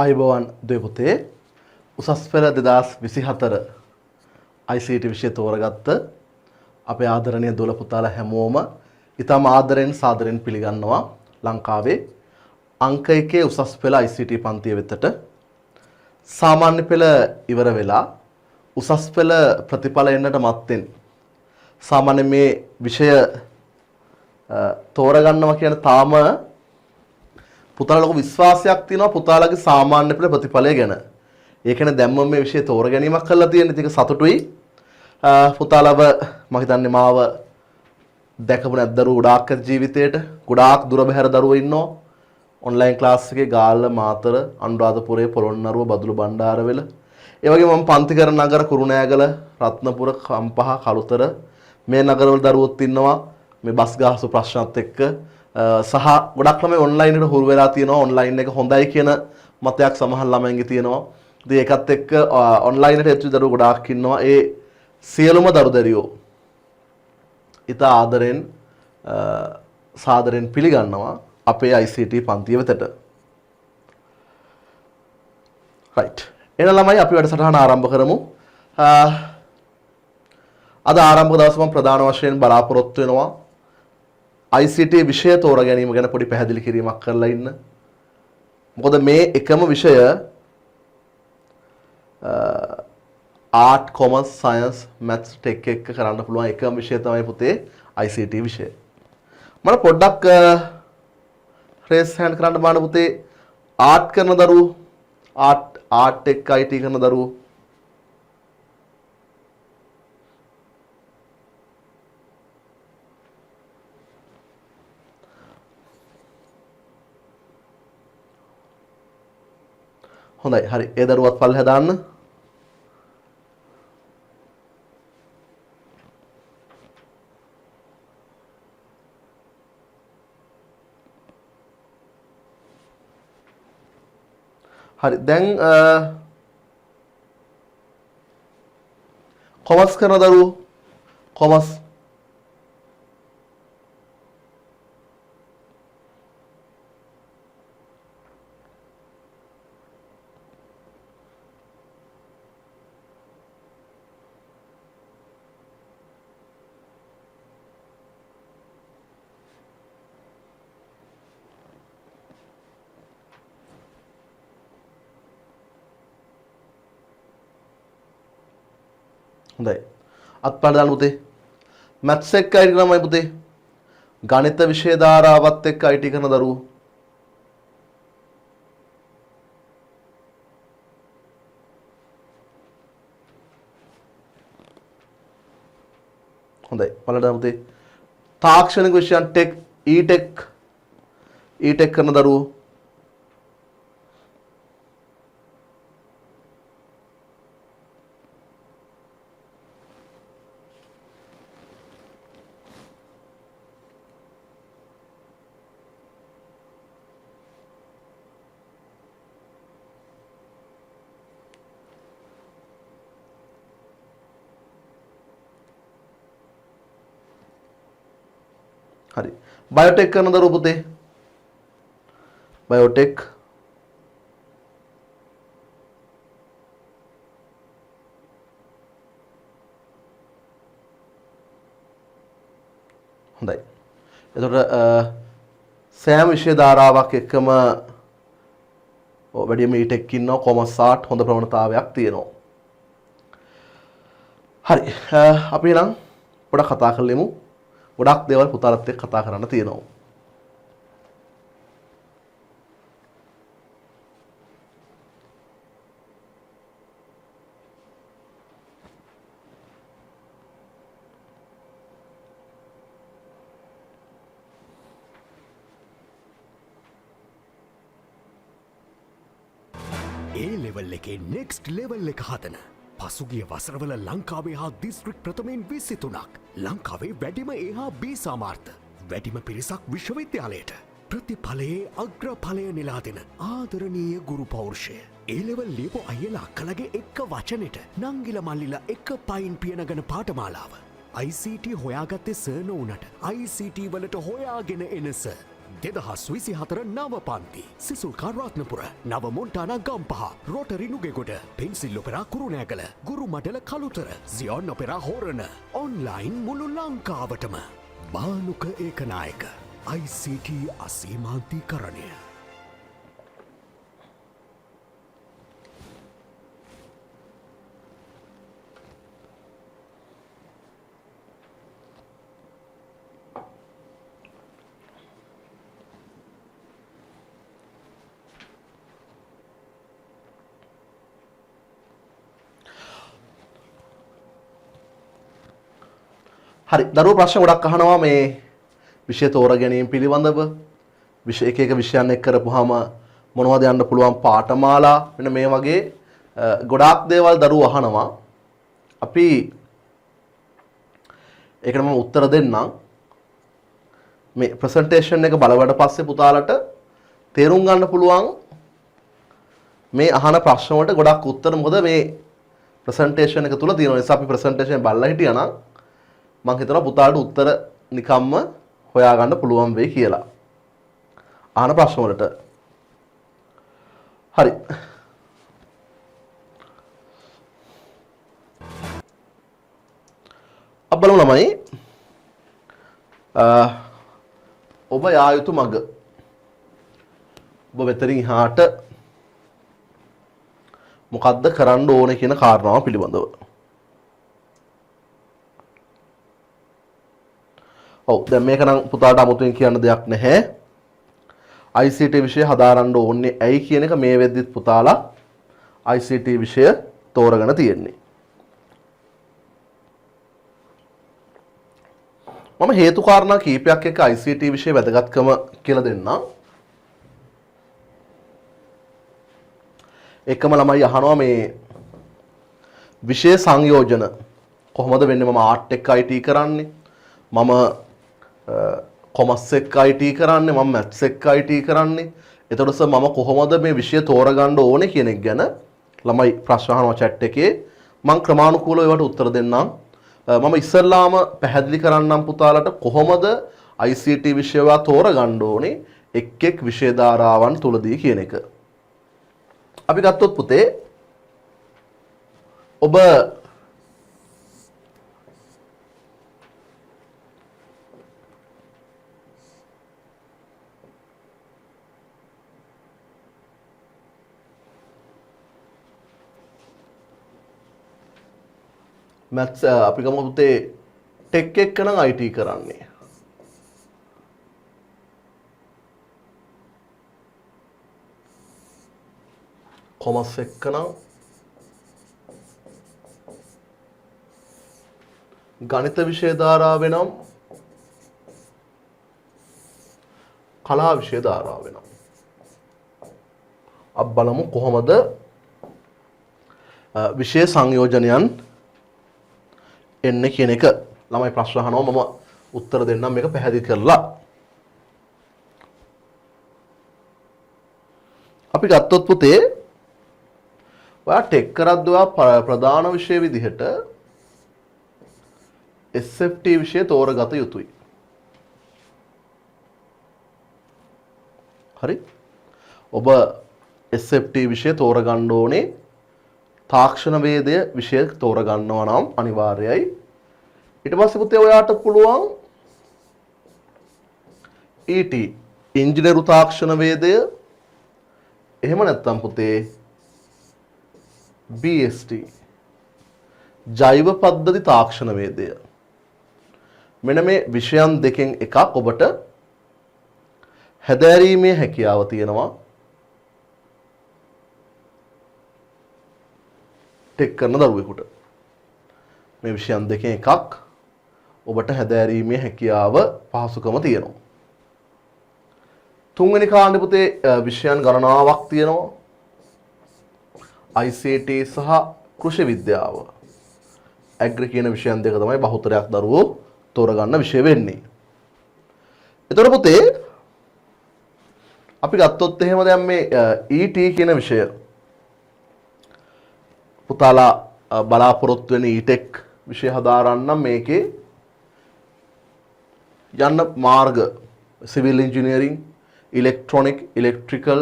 ආයුබෝවන් දෙපොතේ උසස් පෙළ 2024 ICT විෂය තෝරගත්ත අපේ ආදරණීය දොළ පුතාලා හැමෝම ඉතාම ආදරෙන් සාදරෙන් පිළිගන්නවා ලංකාවේ අංක 1 උසස් පෙළ ICT පන්තිය වෙතට. සාමාන්‍ය පෙළ ඉවර වෙලා උසස් පෙළ ප්‍රතිඵල එන්නට මත්තෙන් සාමාන්‍ය මේ විෂය තෝරගන්නවා කියන තාම පුතාලා ලොකු විශ්වාසයක් තියෙනවා පුතාලාගේ සාමාන්‍ය පෙළ ප්‍රතිඵලය ගැන. ඒ කියන්නේ දැන් මම මේ විෂය තෝර ගැනීමක් කරලා තියෙන ඉතින් සතුටුයි. පුතාලව මම හිතන්නේ මාව දැකපු නැත් දරුවෝ ගොඩාක් ජීවිතේට ගොඩාක් දුර බැහැර දරුවෝ ඉන්නවා. ඔන්ලයින් ක්ලාස් එකේ ගාල්ල මාතර අනුරාධපුරේ පොළොන්නරුව බදුළු බණ්ඩාරවෙල ඒ වගේම මම පන්ති කරන නගර කුරුණෑගල රත්නපුර කම්පහ කළුතර මේ නගරවල දරුවෝත් ඉන්නවා. මේ බස් ගාස්තු ප්‍රශ්නත් එක්ක සහ ගොඩක් ළමයි ඔන්ලයින් එකට හුරු වෙලා තියෙනවා. ඔන්ලයින් එක හොඳයි කියන මතයක් සමහර ළමයින්ගේ තියෙනවා. ඉතින් ඒකත් එක්ක ඔන්ලයින් එකට ඇතුළු දරුවෝ ගොඩාක් ඉන්නවා. ඒ සියලුම දරුදරියෝ ඊට ආදරෙන් සාදරෙන් පිළිගන්නවා අපේ ICT පන්තිය වෙතට. right. එන ළමයි අපි වැඩසටහන ආරම්භ කරමු. අද ආරම්භක දවසේ මම ප්‍රධාන වශයෙන් බලාපොරොත්තු වෙනවා ICT විෂය තෝරා ගැනීම ගැන පොඩි පැහැදිලි කිරීමක් කරලා ඉන්න. මොකද මේ එකම විෂය art, commerce, science, maths, tech එක කරන්න පුළුවන් එකම විෂය තමයි පුතේ ICT විෂය. මම පොඩ්ඩක් රේස් හෑන්ඩ් කරන්න බලන්න පුතේ ආර්ට් කරන දරුවෝ ආර්ට් එක්ක IT කරන දරුවෝ හොඳයි හරි ඒ දරුවත් පල්ලෙහා දාන්න. හරි දැන් කොමර්ස් කරන දරුවෝ කොමර්ස් හොඳයි අත්පඩ දාන්න පුතේ. මැත්ස් එක්ක IT කරනමයි පුතේ. ගණිත විෂය ධාරාවත් එක්ක IT කරන දරුවෝ හොඳයි බලන්න දාන්න පුතේ. තාක්ෂණික විෂයන් ටෙක් E-Tech කරන දරුවෝ හරි බයෝටෙක් කරන දරුවෝ පුතේ බයෝටෙක් හොඳයි. එතකොට සෑම විෂය ධාරාවක් එක්කම වැඩිම E-Tech ඉන්නවා. කොමර්ස් ආර්ට් හොඳ ප්‍රවණතාවයක් තියෙනවා. හරි අපි නම් පොඩක් කතා කරලෙමු. ගොඩක් දේවල් පුතාලත් එක්ක කතා කරන්න තියෙනවා. ඒ ලෙවල් එකේ නෙක්ස්ට් ලෙවල් එක හදන පසුගිය වසරවල ලංකාවේ හා දිස්ත්‍රික් ප්‍රථමයෙන් 23ක් ලංකාවේ වැඩිම A හා B සාමාර්ථ වැඩිම පිරිසක් විශ්වවිද්‍යාලයට ප්‍රතිඵලයේ අග්‍රඵලය නෙලා දෙන ආදරණීය ගුරු පෞරුෂය. ඒ ලෙවල් ලියපු අයියලා අක්කලගේ එක්ක වචනෙට නංගිල මල්ලිලා එක පයින් පියනගන පාඨමාලාව ICT හොයාගත්තේ සර් නොවුනට ICT වලට හොයාගෙන එන සර් දෙදහස් විසි හතර නව පන්ති සිසුල්කා රත්නපුර නව මොන්ටානා ගම්පහ රෝටරි නුගෙගොඩ පෙන්සිල් ඔපෙරා කුරුණෑගල ගුරු මඩල කළුතර සියොන් ඔපෙරා හෝරණ ඔන්ලයින් මුළු ලංකාවටම බානුක ඒකනායක ICT අසීමාන්තීකරණය. හරි දරුවෝ ප්‍රශ්න ගොඩක් අහනවා මේ විෂය තෝරා ගැනීම පිළිබඳව විෂය එක විෂයන් එක්ක කරපුවාම මොනවද යන්න පුළුවන් පාඨමාලා වෙන මේ වගේ ගොඩාක් දේවල් දරුවෝ අහනවා අපි ඒකට මම උත්තර දෙන්නම් මේ ප්‍රසන්ටේෂන් එක බලවට පස්සේ පුතාලට තේරුම් ගන්න පුළුවන් මේ අහන ප්‍රශ්න වලට ගොඩක් උත්තර මොකද මේ ප්‍රසන්ටේෂන් එක තුල තියෙන නිසා අපි ප්‍රසන්ටේෂන් බලලා හිටියා නම් මම හිතනවා පුතාට උත්තර නිකම්ම හොයාගන්න පුළුවන් වෙයි කියලා. අහන ප්‍රශ්න වලට. හරි. අපි බලමු ළමයි. ඔබ යා යුතු මඟ. ඔබ මෙතනින් එහාට මොකද්ද කරන්න ඕනේ කියන කාරණාව පිළිබඳව. ඔව් දැන් මේක නම් පුතාට අමුතුවෙන් කියන්න දෙයක් නැහැ. ICT විෂය හදාරන්න ඕනේ ඇයි කියන එක මේ වෙද්දිත් පුතාලා ICT විෂය තෝරගෙන තියෙන්නේ. මම හේතු කාරණා කීපයක් එක්ක ICT විෂය වැදගත්කම කියලා දෙන්නම්. එකම ළමයි අහනවා මේ විෂය සංයෝජන කොහොමද වෙන්නේ මම ආර්ට් එක්ක IT කරන්නේ මම කොමර්ස් එක්ක IT කරන්නේ මම මැත්ස් එක්ක IT කරන්නේ එතකොට සර් මම කොහොමද මේ විෂය තෝරගන්න ඕනේ කියන එක ගැන ළමයි ප්‍රශ්න අහනවා chat එකේ මම ක්‍රමානුකූලව ඒවට උත්තර දෙන්නම් මම ඉස්සල්ලාම පැහැදිලි කරන්නම් පුතාලට කොහොමද ICT විෂයව තෝරගන්න ඕනේ එක් එක් විෂය ධාරාවන් තුලදී කියන එක අපි ගත්තොත් පුතේ ඔබ මැත්ස් අපි ගමු පුතේ ටෙක් එක්ක නම් IT කරන්නේ කොමර්ස් එක්ක නම් ගණිත විෂය ධාරාව වෙනම් කලා විෂය ධාරාව වෙනම් අපි බලමු කොහොමද විෂය සංයෝජනයන් එන්නේ කියන එක ළමයි ප්‍රශ්න අහනවා මම උත්තර දෙන්නම් මේක පැහැදිලි කරලා අපි ගත්තොත් පුතේ ඔයා ටෙක් කරද්දී ඔයා ප්‍රධාන විෂය විදිහට SFT විෂය තෝරගත යුතුයි හරි ඔබ SFT විෂය තෝරගන්න ඕනේ තාක්ෂණ වේදය විෂය තෝරගන්නවා නම් අනිවාර්යයි ඊට පස්සේ පුතේ ඔයාට පුළුවන් ET ඉංජිනේරු තාක්ෂණ වේදය එහෙම නැත්නම් පුතේ BST ජෛව පද්ධති තාක්ෂණ වේදය මෙන්න මේ විෂයන් දෙකෙන් එකක් ඔබට හැදෑරීමේ හැකියාව තියෙනවා ටෙක් කරන දරුවෙකුට මේ විෂයන් දෙකෙන් එකක් ඔබට හැදෑරීමේ හැකියාව පහසුකම තියෙනවා තුන්වෙනි කාණ්ඩේ පුතේ විෂයන් ගණනාවක් තියෙනවා ICT සහ කෘෂි විද්‍යාව ඇග්‍රි කියන විෂයන් දෙක තමයි බහුතරයක් දරුවෝ තෝරගන්න විෂය වෙන්නේ එතකොට පුතේ අපි ගත්තොත් එහෙම දැන් මේ ET කියන විෂය පුතාලා බලාපොරොත්තු වෙන E-Tech විෂය හදාරන්න මේකේ යන්න මාර්ග සිවිල් ඉංජිනේරින් ඉලෙක්ට්‍රොනික, ඉලෙක්ට්‍රිකල්,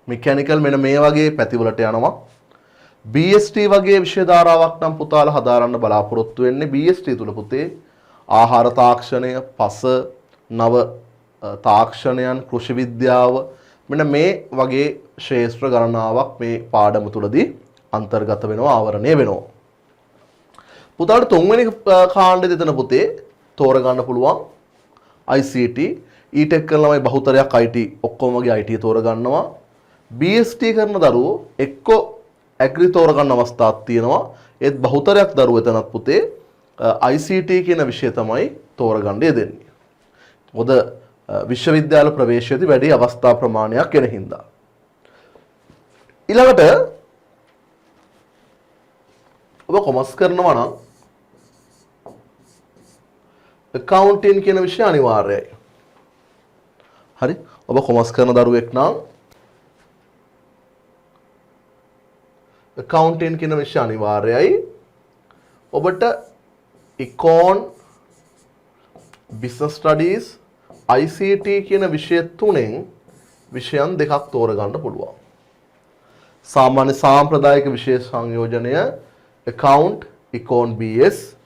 මෙකැනිකල් මෙන්න මේ වගේ පැතිවලට යනවා. BST වගේ විෂය ධාරාවක් නම් පුතාලා හදාරන්න බලාපොරොත්තු වෙන්නේ. BST තුල පුතේ ආහාර තාක්ෂණය, පස, නව තාක්ෂණයන්, කෘෂි විද්‍යාව මෙන්න මේ වගේ ශාස්ත්‍ර ගණනාවක් මේ පාඩම තුලදී අන්තර්ගත වෙනවා, ආවරණය වෙනවා. පුතාට තුන්වෙනි කාණ්ඩෙ දෙතන පුතේ තෝරගන්න පුළුවන් ICT, E-Tech කරන ළමයි බහුතරයක් IT, ඔක්කොම වගේ IT තෝරගන්නවා. BST කරන දරුවෝ එක්ක ඇග්‍රි තෝරගන්න අවස්ථාවක් තියෙනවා. ඒත් බහුතරයක් දරුවෝ එතනත් පුතේ ICT කියන විෂය තමයි තෝරගන්න යෙදෙන්නේ. මොකද විශ්වවිද්‍යාල ප්‍රවේශයේදී වැඩි අවස්ථා ප්‍රමාණයක් එන හින්දා. ඊළඟට ඔබ කොමර්ස් කරනවා නම් accounting කියන විෂය අනිවාර්යයි. හරි? ඔබ කොමර්ස් කරන දරුවෙක් නම් accounting කියන විෂය අනිවාර්යයි. ඔබට econ, business studies, ICT කියන විෂය තුනෙන් විෂයන් දෙකක් තෝරගන්න පුළුවන්. සාමාන්‍ය සාම්ප්‍රදායික විෂය සංයෝජනය account, econ, BS.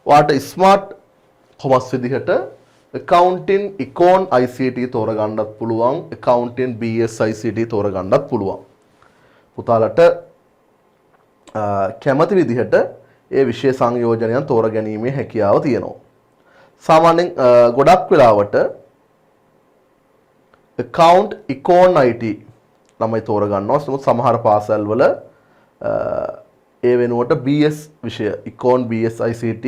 වාට smart කොමර්ස් විදිහට accounting, econ, ICT තෝරගන්නත් පුළුවන්. accounting, BS, ICT තෝරගන්නත් පුළුවන්. පුතාලට කැමති විදිහට ඒ විෂය සංයෝජනයන් තෝර ගැනීමේ හැකියාව තියෙනවා. සාමාන්‍යයෙන් ගොඩක් වෙලාවට account, econ, IT ළමයි තෝරගන්නවා. සමහර පාසල් වල ඒ වෙනුවට BS විෂය econ, BS, ICT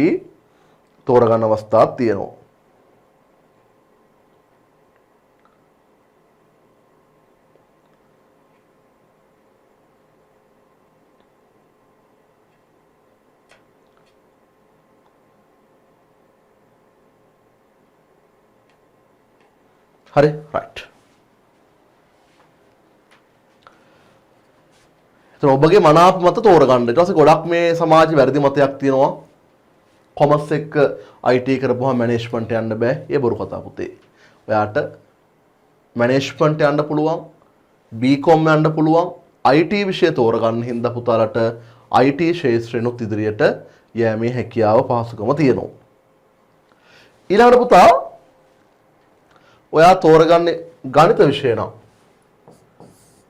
තෝරගන්න අවස්ථාවක් තියෙනවා. හරි රයිට්. එතන ඔබගේ මනාප මත තෝරගන්න. ඊට පස්සේ ගොඩක් මේ සමාජයේ වැරදි මතයක් තියෙනවා. කොමර්ස් එක්ක IT කරපුවා මැනේජ්මන්ට් යන්න බෑ. ඒ බොරු කතා පුතේ. ඔයාට මැනේජ්මන්ට් යන්න පුළුවන්, BCom යන්න පුළුවන්. IT විෂය තෝරගන්න හින්දා පුතාලට IT ශාස්ත්‍රෙනුත් ඉදිරියට යෑමේ හැකියාව පහසුකම තියෙනවා. ඊළඟට පුතා ඔයා තෝරගන්නේ ගණිත විෂය නම්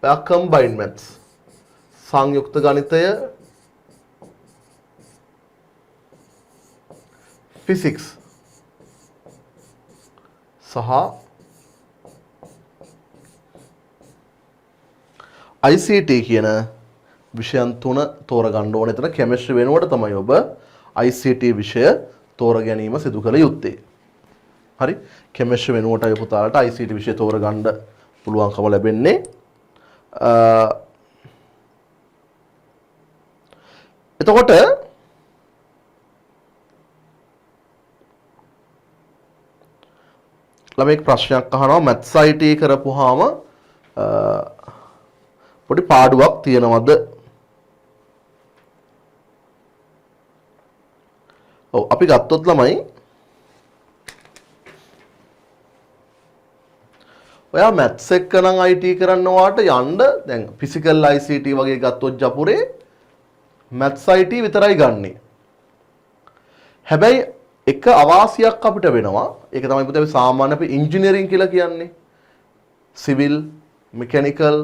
ඔයා combined maths සංයුක්ත ගණිතය, physics සහ ICT කියන විෂයන් තුන තෝරගන්න ඕනේ. එතන chemistry වෙනුවට තමයි ඔබ ICT විෂය තෝර ගැනීම සිදු කළ යුත්තේ. හරි? chemistry වෙනුවට අය පුතාලට ICT විෂය තෝරගන්න පුළුවන්කම ලැබෙන්නේ. එතකොට ළමෙක් ප්‍රශ්නයක් අහනවා maths IT කරපුවාම පොඩි පාඩුවක් තියෙනවද? ඔව් අපි ගත්තොත් ළමයි ඔයා maths එක්ක නම් IT කරන්න වාට යන්න දැන් physical ICT වගේ ගත්තොත් ජපුරේ maths IT විතරයි ගන්නෙ. හැබැයි එක අවාසියක් අපිට වෙනවා. ඒක තමයි පුතේ සාමාන්‍ය අපි ඉංජිනේරින් කියලා කියන්නේ. සිවිල්, මෙකැනිකල්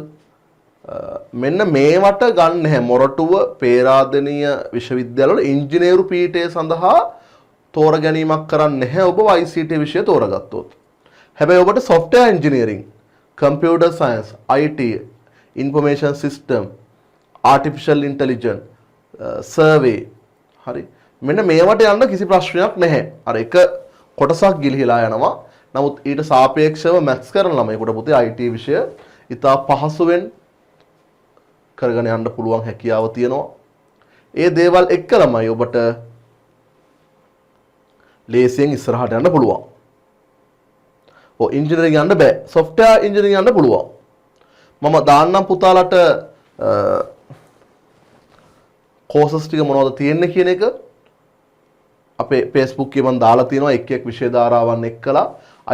මෙන්න මේවට ගන්න නැහැ. මොරටුව පේරාදෙණිය විශ්වවිද්‍යාලවල ඉංජිනේරු පීඨය සඳහා තෝර ගැනීමක් කරන්නේ නැහැ ඔබ ICT විෂය තෝරගත්තොත්. හැබැයි ඔබට software engineering, computer science, IT, information system, artificial intelligence, survey හරි මෙන්න මේවට යන්න කිසි ප්‍රශ්නයක් නැහැ. අර එක කොටසක් ගිලිහිලා යනවා. නමුත් ඊට සාපේක්ෂව maths කරන ළමයිකට පුතේ IT විෂය ඉතා පහසුවෙන් කරගෙන යන්න පුළුවන් හැකියාව තියෙනවා. ඒ දේවල් එක්ක ළමයි ඔබට ලේසියෙන් ඉස්සරහට යන්න පුළුවන්. ඔව් ඉංජිනේරින් යන්න බෑ. software engineering යන්න පුළුවන්. මම දාන්නම් පුතාලට courses ටික මොනවද තියෙන්නේ කියන එක අපේ Facebook එකේ මම දාලා තියෙනවා එක් එක් විෂය ධාරාවන් එක්කලා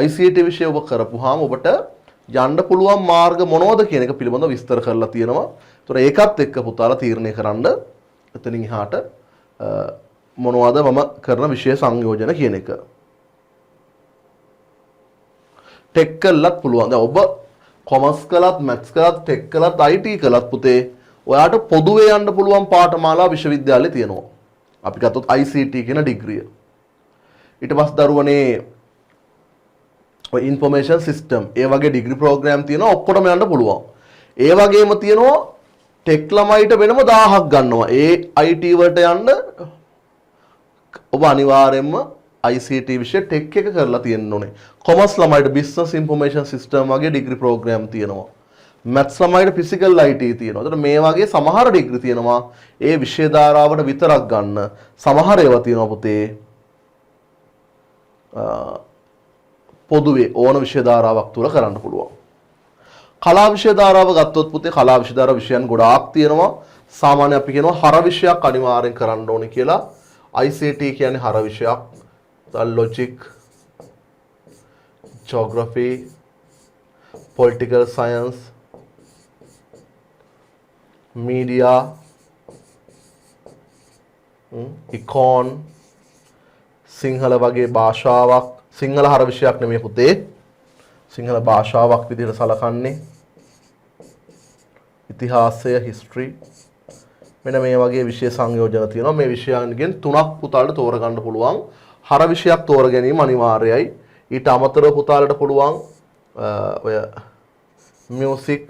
ICT විෂය ඔබ කරපුවාම ඔබට යන්න පුළුවන් මාර්ග මොනවද කියන එක පිළිබඳව විස්තර කරලා තියෙනවා. ඒතර ඒකත් එක්ක පුතාලා තීරණය කරන්න එතනින් එහාට මොනවද මම කරන විෂය සංයෝජන කියන එක. ටෙක් කළත් පුළුවන්. දැන් ඔබ කොමර්ස් කළත්, මැත්ස් කළත්, ටෙක් කළත්, IT කළත් පුතේ ඔයාට පොදුවේ යන්න පුළුවන් පාඨමාලා විශ්වවිද්‍යාලේ තියෙනවා. අපි ගත්තොත් ICT කියන ඩිග්‍රිය. ඊට පස්සේ දරුවනේ ඔය ইনফরমේෂන් සිස්ටම් ඒ වගේ ඩිග්‍රී ප්‍රෝග්‍රෑම් තියෙනවා ඔක්කොටම යන්න පුළුවන්. ඒ වගේම තියෙනවා ටෙක් ළමයිට වෙනම 1000ක් ගන්නවා. ඒ IT වලට යන්න ඔබ අනිවාර්යයෙන්ම ICT විෂය ටෙක් එක කරලා තියෙන්න ඕනේ. කොමර්ස් ළමයිට බිස්නස් ඉන්ෆර්මේෂන් සිස්ටම් වගේ ඩිග්‍රී ප්‍රෝග්‍රෑම් තියෙනවා. මැත්ස් ළමයිට ෆිසිකල් IT තියෙනවා. ඒතර මේ වගේ සමහර ඩිග්‍රී තියෙනවා. ඒ විෂය ධාරාවට විතරක් ගන්න. සමහර ඒවා තියෙනවා පුතේ. පොදුවේ ඕන විෂය ධාරාවක් තුල කරන්න පුළුවන්. කලා විෂය ධාරාව ගත්තොත් පුතේ කලා විෂය ධාරා විෂයන් ගොඩාක් තියෙනවා. සාමාන්‍ය අපි කියනවා හර විෂයක් අනිවාර්යෙන් කරන්න ඕනේ කියලා. ICT කියන්නේ හර විෂයක්. logic, geography, political science, media, econ, Sinhala වගේ භාෂාවක් සිංහල හර විෂයක් නෙමෙයි පුතේ. සිංහල භාෂාවක් විදිහට සලකන්නේ. ඉතිහාසය, history මෙන්න මේ වගේ විෂය සංයෝජන තියෙනවා. මේ විෂයන්ගෙන් තුනක් පුතාලට තෝරගන්න පුළුවන්. හර විෂයක් තෝර ගැනීම අනිවාර්යයි. ඊට අමතරව පුතාලට පුළුවන් ඔය මියුසික්,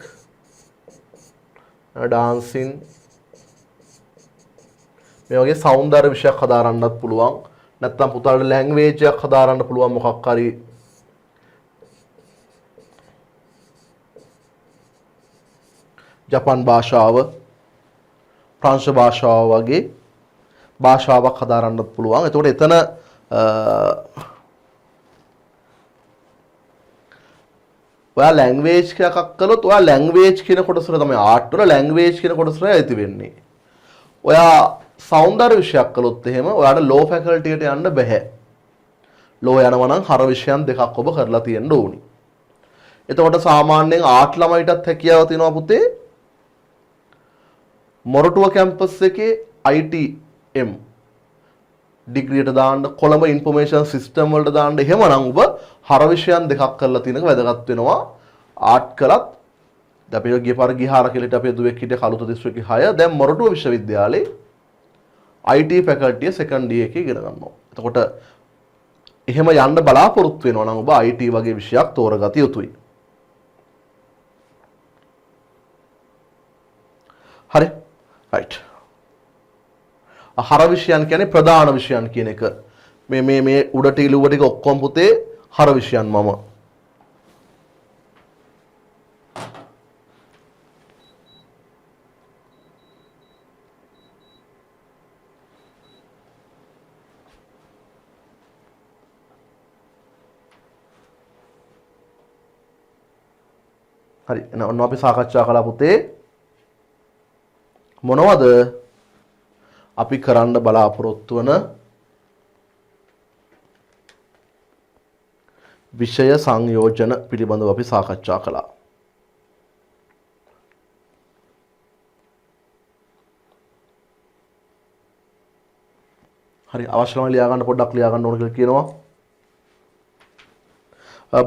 ඩාන්සින් මේ වගේ සෞන්දර්ය විෂයක් හදාරන්නත් පුළුවන්. නැත්නම් පුතාලට ලැන්ග්වේජ් එකක් හදාරන්න පුළුවන් මොකක් හරි ජපන් භාෂාව, ප්‍රංශ භාෂාව වගේ භාෂාවක් හදාරන්නත් පුළුවන්. එතකොට එතන ඔයා ලැන්ග්වේජ් එකක් කළොත් ඔයා ලැන්ග්වේජ් කියන කොටසට තමයි ආර්ට් වල ලැන්ග්වේජ් කියන කොටසට ඇති වෙන්නේ. ඔයා සෞන්දර්ය විෂයක් කළොත් එහෙම ඔයාට ලෝ ෆැකල්ටියට යන්න බෑ. ලෝ යනවා නම් හර විෂයන් දෙකක් ඔබ කරලා තියෙන්න ඕනි. එතකොට සාමාන්‍යයෙන් ආර්ට් ළමයිටත් හැකියාව තියෙනවා පුතේ. මොරටුව කැම්පස් එකේ ITM ඩිග්‍රියට දාන්න, කොළඹ ඉන්ෆර්මේෂන් සිස්ටම් වලට දාන්න. එහෙමනම් ඔබ හර විෂයන් දෙකක් කරලා තියෙනක වැදගත් වෙනවා. ආර්ට් කළත් දැන් අපි ගිය පාර ගිහාර කියලා අපි දුවෙක් හිටිය කලුත දිස්ත්‍රික්කේ 6 දැන් මොරටුව විශ්වවිද්‍යාලේ IT ෆැකල්ටිය සෙකන්ඩ් ඉයර් එකේ ඉගෙන ගන්නවා. එතකොට එහෙම යන්න බලාපොරොත්තු වෙනවා නම් ඔබ IT වගේ විෂයක් තෝරගත යුතුයි. හරි. right. හර විෂයන් කියන්නේ ප්‍රධාන විෂයන් කියන එක. මේ උඩට ඉලුව ටික ඔක්කොම පුතේ හර විෂයන් මම. හරි. එහෙනම් අපි සාකච්ඡා කළා පුතේ මොනවද අපි කරන්න බලාපොරොත්තු වන විෂය සංයෝජන පිළිබඳව අපි සාකච්ඡා කළා. හරි අවශ්‍ය නම් ලියා ගන්න පොඩ්ඩක් ලියා ගන්න ඕන කියලා කියනවා.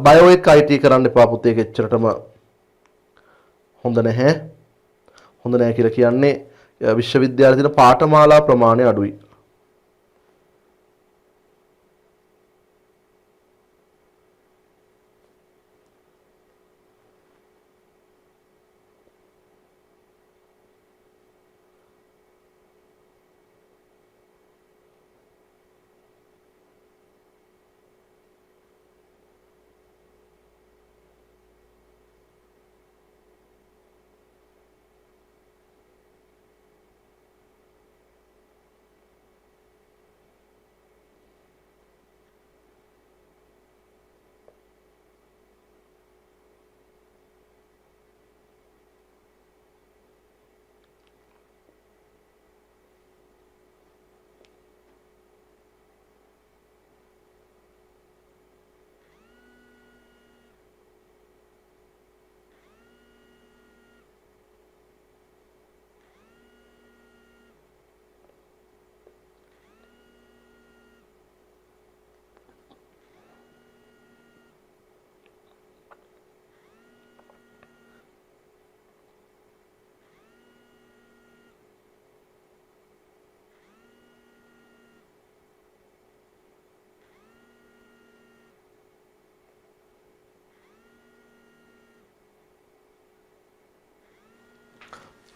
බයෝ එක IT කරන්න එපා පුතේ කෙච්චරටම හොඳ නැහැ. හොඳ නැහැ කියලා කියන්නේ විශ්වවිද්‍යාලයේ තියෙන පාඨමාලා ප්‍රමාණය අඩුයි.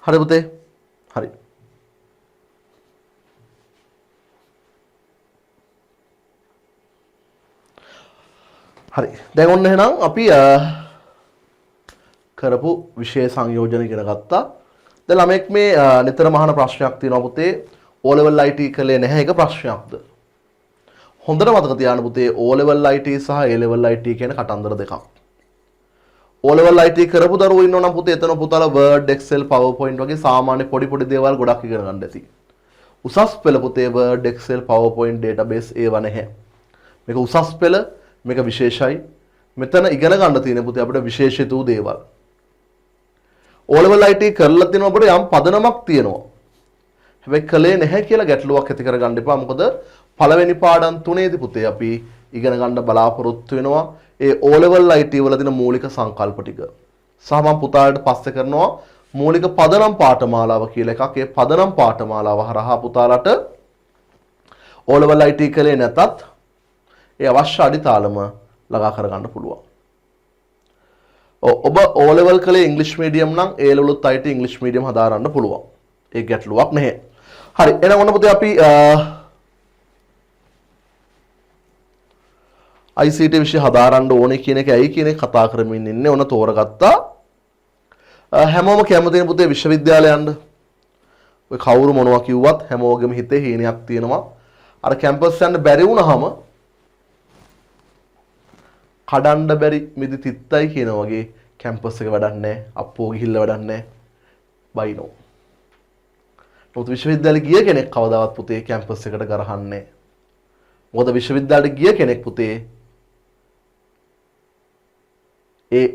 හරි පුතේ. හරි. හරි. දැන් ඔන්න එහෙනම් අපි කරපු විෂය සංයෝජන ඉගෙන ගත්තා. දැන් ළමෙක් මේ නිතරම අහන ප්‍රශ්නයක් තියෙනවා පුතේ. O level IT කළේ නැහැ එක ප්‍රශ්නයක්ද? හොඳට මතක තියාගන්න පුතේ O level IT සහ A level IT කියන කතන්දර දෙකක්. O level IT කරපු දරුවෝ ඉන්නෝ නම් පුතේ එතන පුතාලා Word, Excel, PowerPoint වගේ සාමාන්‍ය පොඩි දේවල් ගොඩක් ඉගෙන ගන්න ඇති. උසස් පෙළ පුතේ Word, Excel, PowerPoint, database ඒව නැහැ. මේක උසස් පෙළ, මේක විශේෂයි. මෙතන ඉගෙන ගන්න තියෙන පුතේ අපිට විශේෂිත වූ දේවල්. O level IT කරලා තියෙන අපිට යම් පදනමක් තියෙනවා. හැබැයි කලේ නැහැ කියලා ගැටලුවක් ඇති කරගන්න එපා. මොකද පළවෙනි පාඩම් තුනේදී පුතේ අපි ඉගෙන ගන්න බලාපොරොත්තු වෙනවා ඒ O level IT වල තියෙන මූලික සංකල්ප ටික. සහ මම පුතාලට පස්සේ කරනවා මූලික පදනම් පාඨමාලාව කියලා එකක්. ඒ පදනම් පාඨමාලාව හරහා පුතාලට O level IT කලේ නැතත් ඒ අවශ්‍ය අඩිතාලම ළඟා කරගන්න පුළුවන්. ඔබ O level කලේ ඉංග්‍රීසි මීඩියම් නම් A level උත් IT ඉංග්‍රීසි මීඩියම් හදාරන්න පුළුවන්. ඒ ගැටලුවක් නැහැ. හරි එහෙනම් ඔන්න පුතේ අපි ICT විෂය හදාරන්න ඕනේ කියන එක ඇයි කියන එක කතා කරමින් ඉන්නේ. ඔන්න තෝරගත්තා. හැමෝම කැමතිනේ පුතේ විශ්වවිද්‍යාලය යන්න. ඔය කවුරු මොනවා කිව්වත් හැමෝගෙම හිතේ හීනයක් තියෙනවා. අර කැම්පස් යන්න බැරි වුණාම කඩන්න බැරි මිදි තිත්තයි කියන වගේ කැම්පස් එක වැඩක් නැහැ. අප්පෝ ගිහිල්ලා වැඩක් නැහැ. බයිනෝ. නමුත් විශ්වවිද්‍යාලේ ගිය කෙනෙක් කවදාවත් පුතේ කැම්පස් එකට ගරහන්නේ නැහැ. මොකද විශ්වවිද්‍යාලයට ගිය කෙනෙක් පුතේ ඒ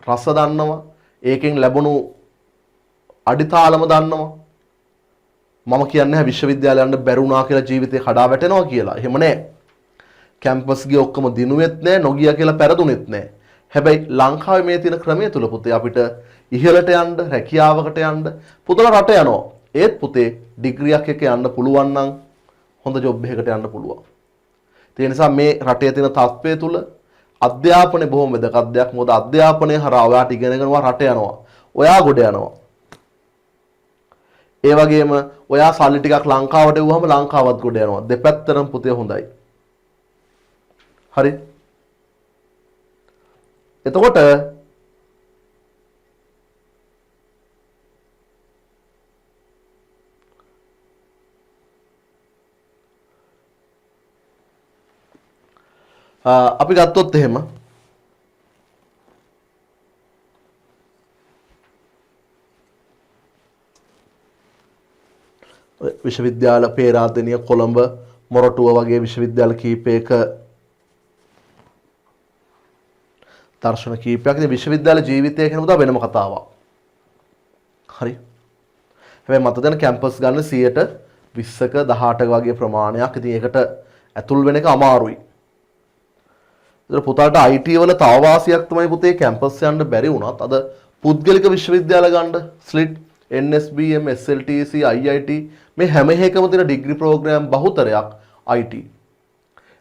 රස දන්නවා, ඒකෙන් ලැබුණු අඩිතාලම දන්නවා. මම කියන්නේ විශ්වවිද්‍යාලය යන්න බැරුණා කියලා ජීවිතේ කඩා වැටෙනවා කියලා. එහෙම නැහැ. කැම්පස් ගිය ඔක්කොම දිනුවෙත් නැහැ, නොගියා කියලා පෙරදුනෙත් නැහැ. හැබැයි ලංකාවේ මේ තියෙන ක්‍රමය තුල පුතේ අපිට ඉහළට යන්න, රැකියාවකට යන්න පුතලා රට යනවා. ඒත් පුතේ ඩිග්‍රියක් එක යන්න පුළුවන් නම් හොඳ ජොබ් එකකට යන්න පුළුවන්. ඒ නිසා මේ රටේ තියෙන තත්ත්වය තුල අධ්‍යාපනය බොහොම වැදගත් දෙයක්. මොකද අධ්‍යාපනය හරහා ඔයාට ඉගෙනගෙන රට යනවා. ඔයා ගොඩ යනවා. ඒ වගේම ඔයා සල්ලි ටිකක් ලංකාවට එවුවම ලංකාවත් ගොඩ යනවා. දෙපැත්තටම පුතේ හොඳයි. හරි. එතකොට අපි ගත්තොත් එහෙම විශ්වවිද්‍යාල පේරාදෙණිය කොළඹ මොරටුව වගේ විශ්වවිද්‍යාල කීපයක දර්ශන කීපයක් ඉතින් විශ්වවිද්‍යාල ජීවිතය කියන උදා වෙනම කතාවක්. හරි. හැබැයි මත දැන් කැම්පස් ගන්න 20%ක 18ක වගේ ප්‍රමාණයක්. ඉතින් ඒකට ඇතුල් වෙන එක අමාරුයි. ඒතර පුතාට IT වල තව වාසියක් තමයි පුතේ කැම්පස් යන්න බැරි වුණත් අද පුද්ගලික විශ්වවිද්‍යාල ගන්න ස්ලිට් NSBM SLTC IIT මේ හැම එකකම තියෙන ඩිග්‍රී ප්‍රෝග්‍රෑම් බහුතරයක් IT.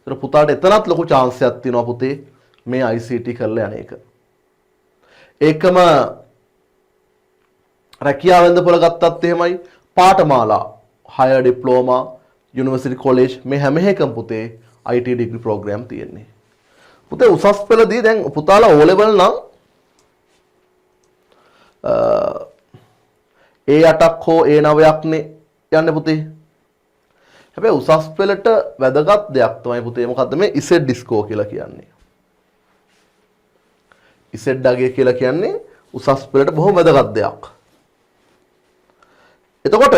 ඒතර පුතාට එතනත් ලොකු chance එකක් තියෙනවා පුතේ මේ ICT කරලා යන එක. ඒකම රැකියාවෙන්ද පොළ ගත්තත් එහෙමයි පාඨමාලා higher diploma university college මේ හැම එකම පුතේ IT degree program තියෙන්නේ. පුතේ උසස් පෙළදී දැන් පුතාලා O level නම් A8ක් හෝ A9ක් නේ යන්නේ පුතේ. හැබැයි උසස් පෙළට වැදගත් දෙයක් තමයි පුතේ මොකද්ද මේ ඉසෙඩ් ඩිස්කෝ කියලා කියන්නේ. ඉසෙඩ් අගය කියලා කියන්නේ උසස් පෙළට බොහොම වැදගත් දෙයක්. එතකොට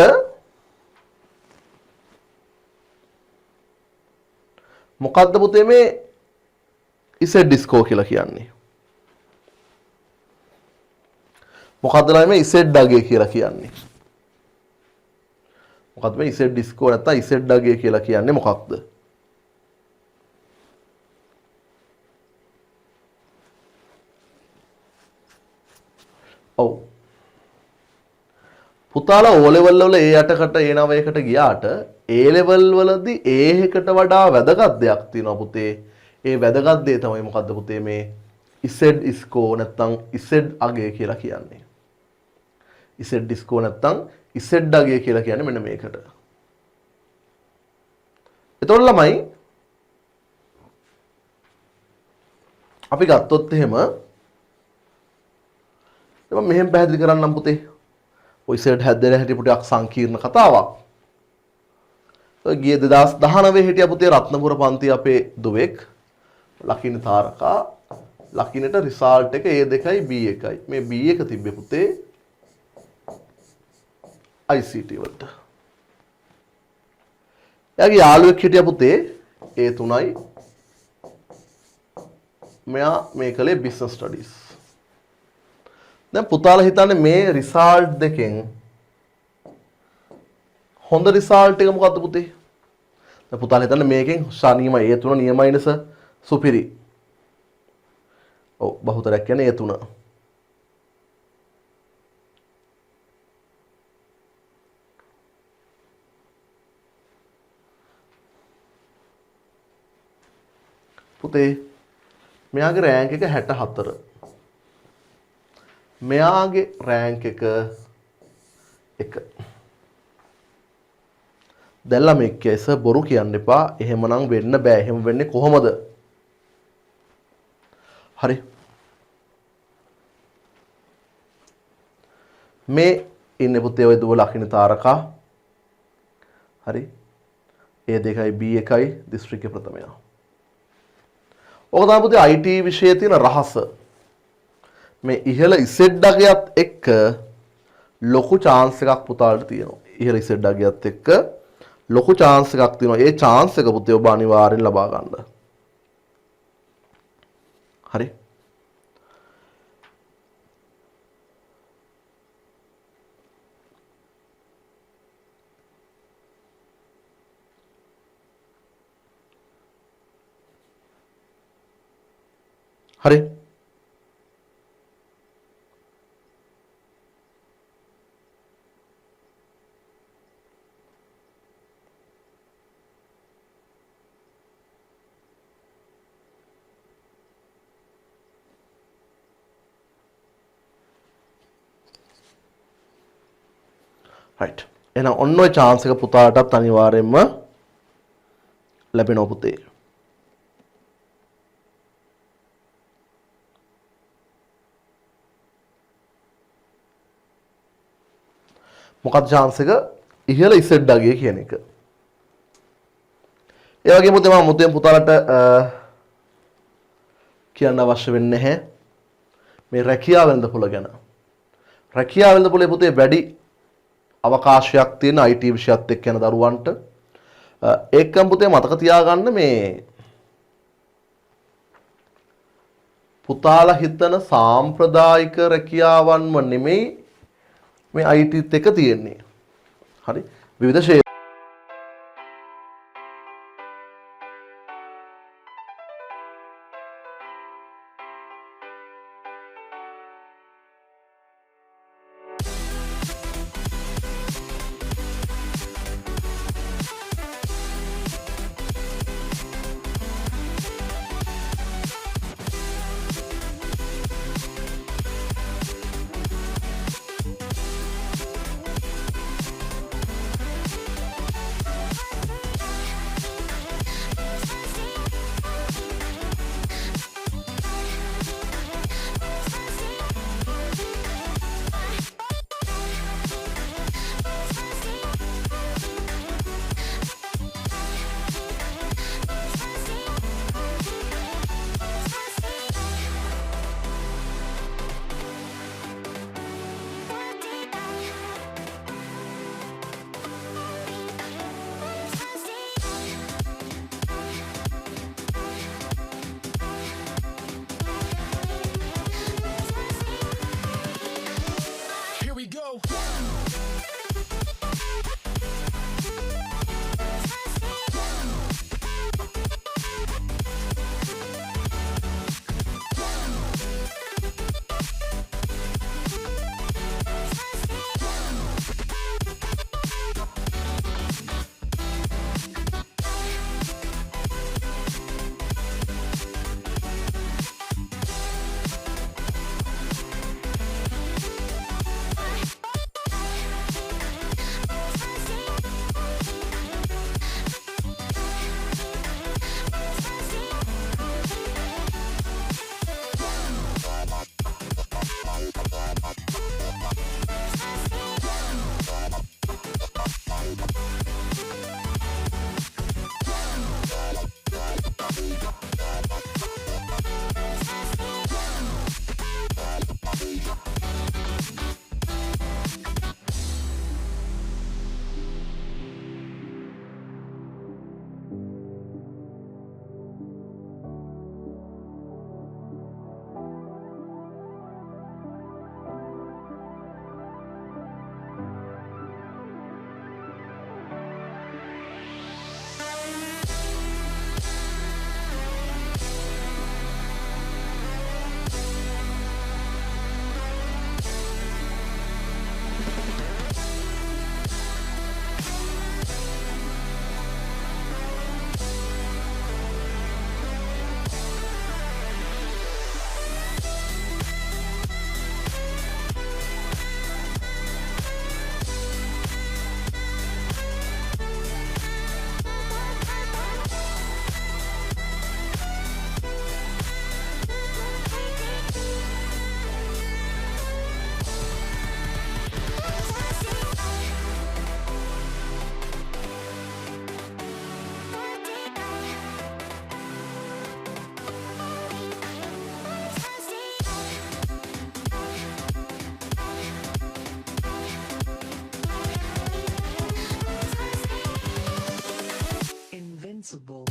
මොකද්ද පුතේ මේ ඉසෙඩ් ඩිස්කෝ කියලා කියන්නේ? මොකද්ද මේ ඉසෙඩ් අගය කියලා කියන්නේ? මොකද්ද මේ ඉසෙඩ් ඩිස්කෝ නැත්නම් ඉසෙඩ් අගය කියලා කියන්නේ මොකක්ද? ඔව්. පුතාලා O level වල A8කට A9කට ගියාට A level වලදී A1කට වඩා වැදගත් දෙයක් තියෙනවා පුතේ. ඒ වැදගත් දේ තමයි මොකද්ද පුතේ මේ ඉසෙඩ් ස්කෝ නැත්නම් ඉසෙඩ් අගය කියලා කියන්නේ. ඉසෙඩ් ඩිස්කෝ නැත්තම් ඉසෙඩ් අගය කියලා කියන්නේ මෙන්න මේකට. එතකොට ළමයි අපි ගත්තොත් එහෙම මම මෙහෙම පැහැදිලි කරන්නම් පුතේ. ඔය ඉසෙඩ් හැදෙන හැටි පුටක් සංකීර්ණ කතාවක්. ගිය 2019 හිටිය පුතේ රත්නපුර පන්ති අපේ දුවෙක් ලකින තාරකා ලකිනට රිසල්ට් එක A2යි B1යි. මේ B1 තිබ්බේ පුතේ ICT වලට. එයාගේ යාළුවෙක් හිටියා පුතේ A3යි. මෙයා මේ කලේ business studies. දැන් පුතාලා හිතන්නේ මේ රිසල්ට් දෙකෙන් හොඳ රිසල්ට් එක මොකද්ද පුතේ? දැන් පුතාලා හිතන්නේ මේකෙන් ශානීයම A3 නියමයිනස සුපිරි. ඔව් බහුතරයක් කියන්නේ A3. පුතේ මෙයාගේ රෑන්ක් එක 64. මෙයාගේ රෑන්ක් එක 1. දැන් ළමෙක් කියස බොරු කියන්න එපා. එහෙමනම් වෙන්න බෑ. එහෙම වෙන්නේ කොහොමද? හරි. මේ ඉන්නේ පුතේ ඔය දුව ලකින තාරකා. හරි. A2යි B1යි දිස්ත්‍රික්කයේ ප්‍රථමයා. ඔක තමයි පුතේ IT විෂයේ තියෙන රහස. මේ ඉහළ ඉසෙඩ් අගයත් එක්ක ලොකු chance එකක් පුතාලට තියෙනවා. ඉහළ ඉසෙඩ් අගයත් එක්ක ලොකු chance එකක් තියෙනවා. ඒ chance එක පුතේ ඔබ අනිවාර්යෙන් ලබා ගන්න. හරි. හරි. right. එහෙනම් ඔන්න ඔය chance එක පුතාටත් අනිවාර්යයෙන්ම ලැබෙනවා පුතේ. මොකක්ද chance එක? ඉහළ ඉසෙඩ් අගය කියන එක. ඒ වගේම පුතේ මම මුතෙන් පුතාලට කියන්න අවශ්‍ය වෙන්නේ නැහැ මේ රැකියාව වෙළඳපොළ ගැන. රැකියාව වෙළඳපොළේ පුතේ වැඩි අවකාශයක් තියෙන IT විෂයත් එක්ක යන දරුවන්ට ඒකම් පුතේ මතක තියාගන්න මේ පුතාලා හිතන සාම්ප්‍රදායික රැකියාවන්ම නෙමෙයි මේ IT එක තියෙන්නේ. හරි. විවිධ impossible.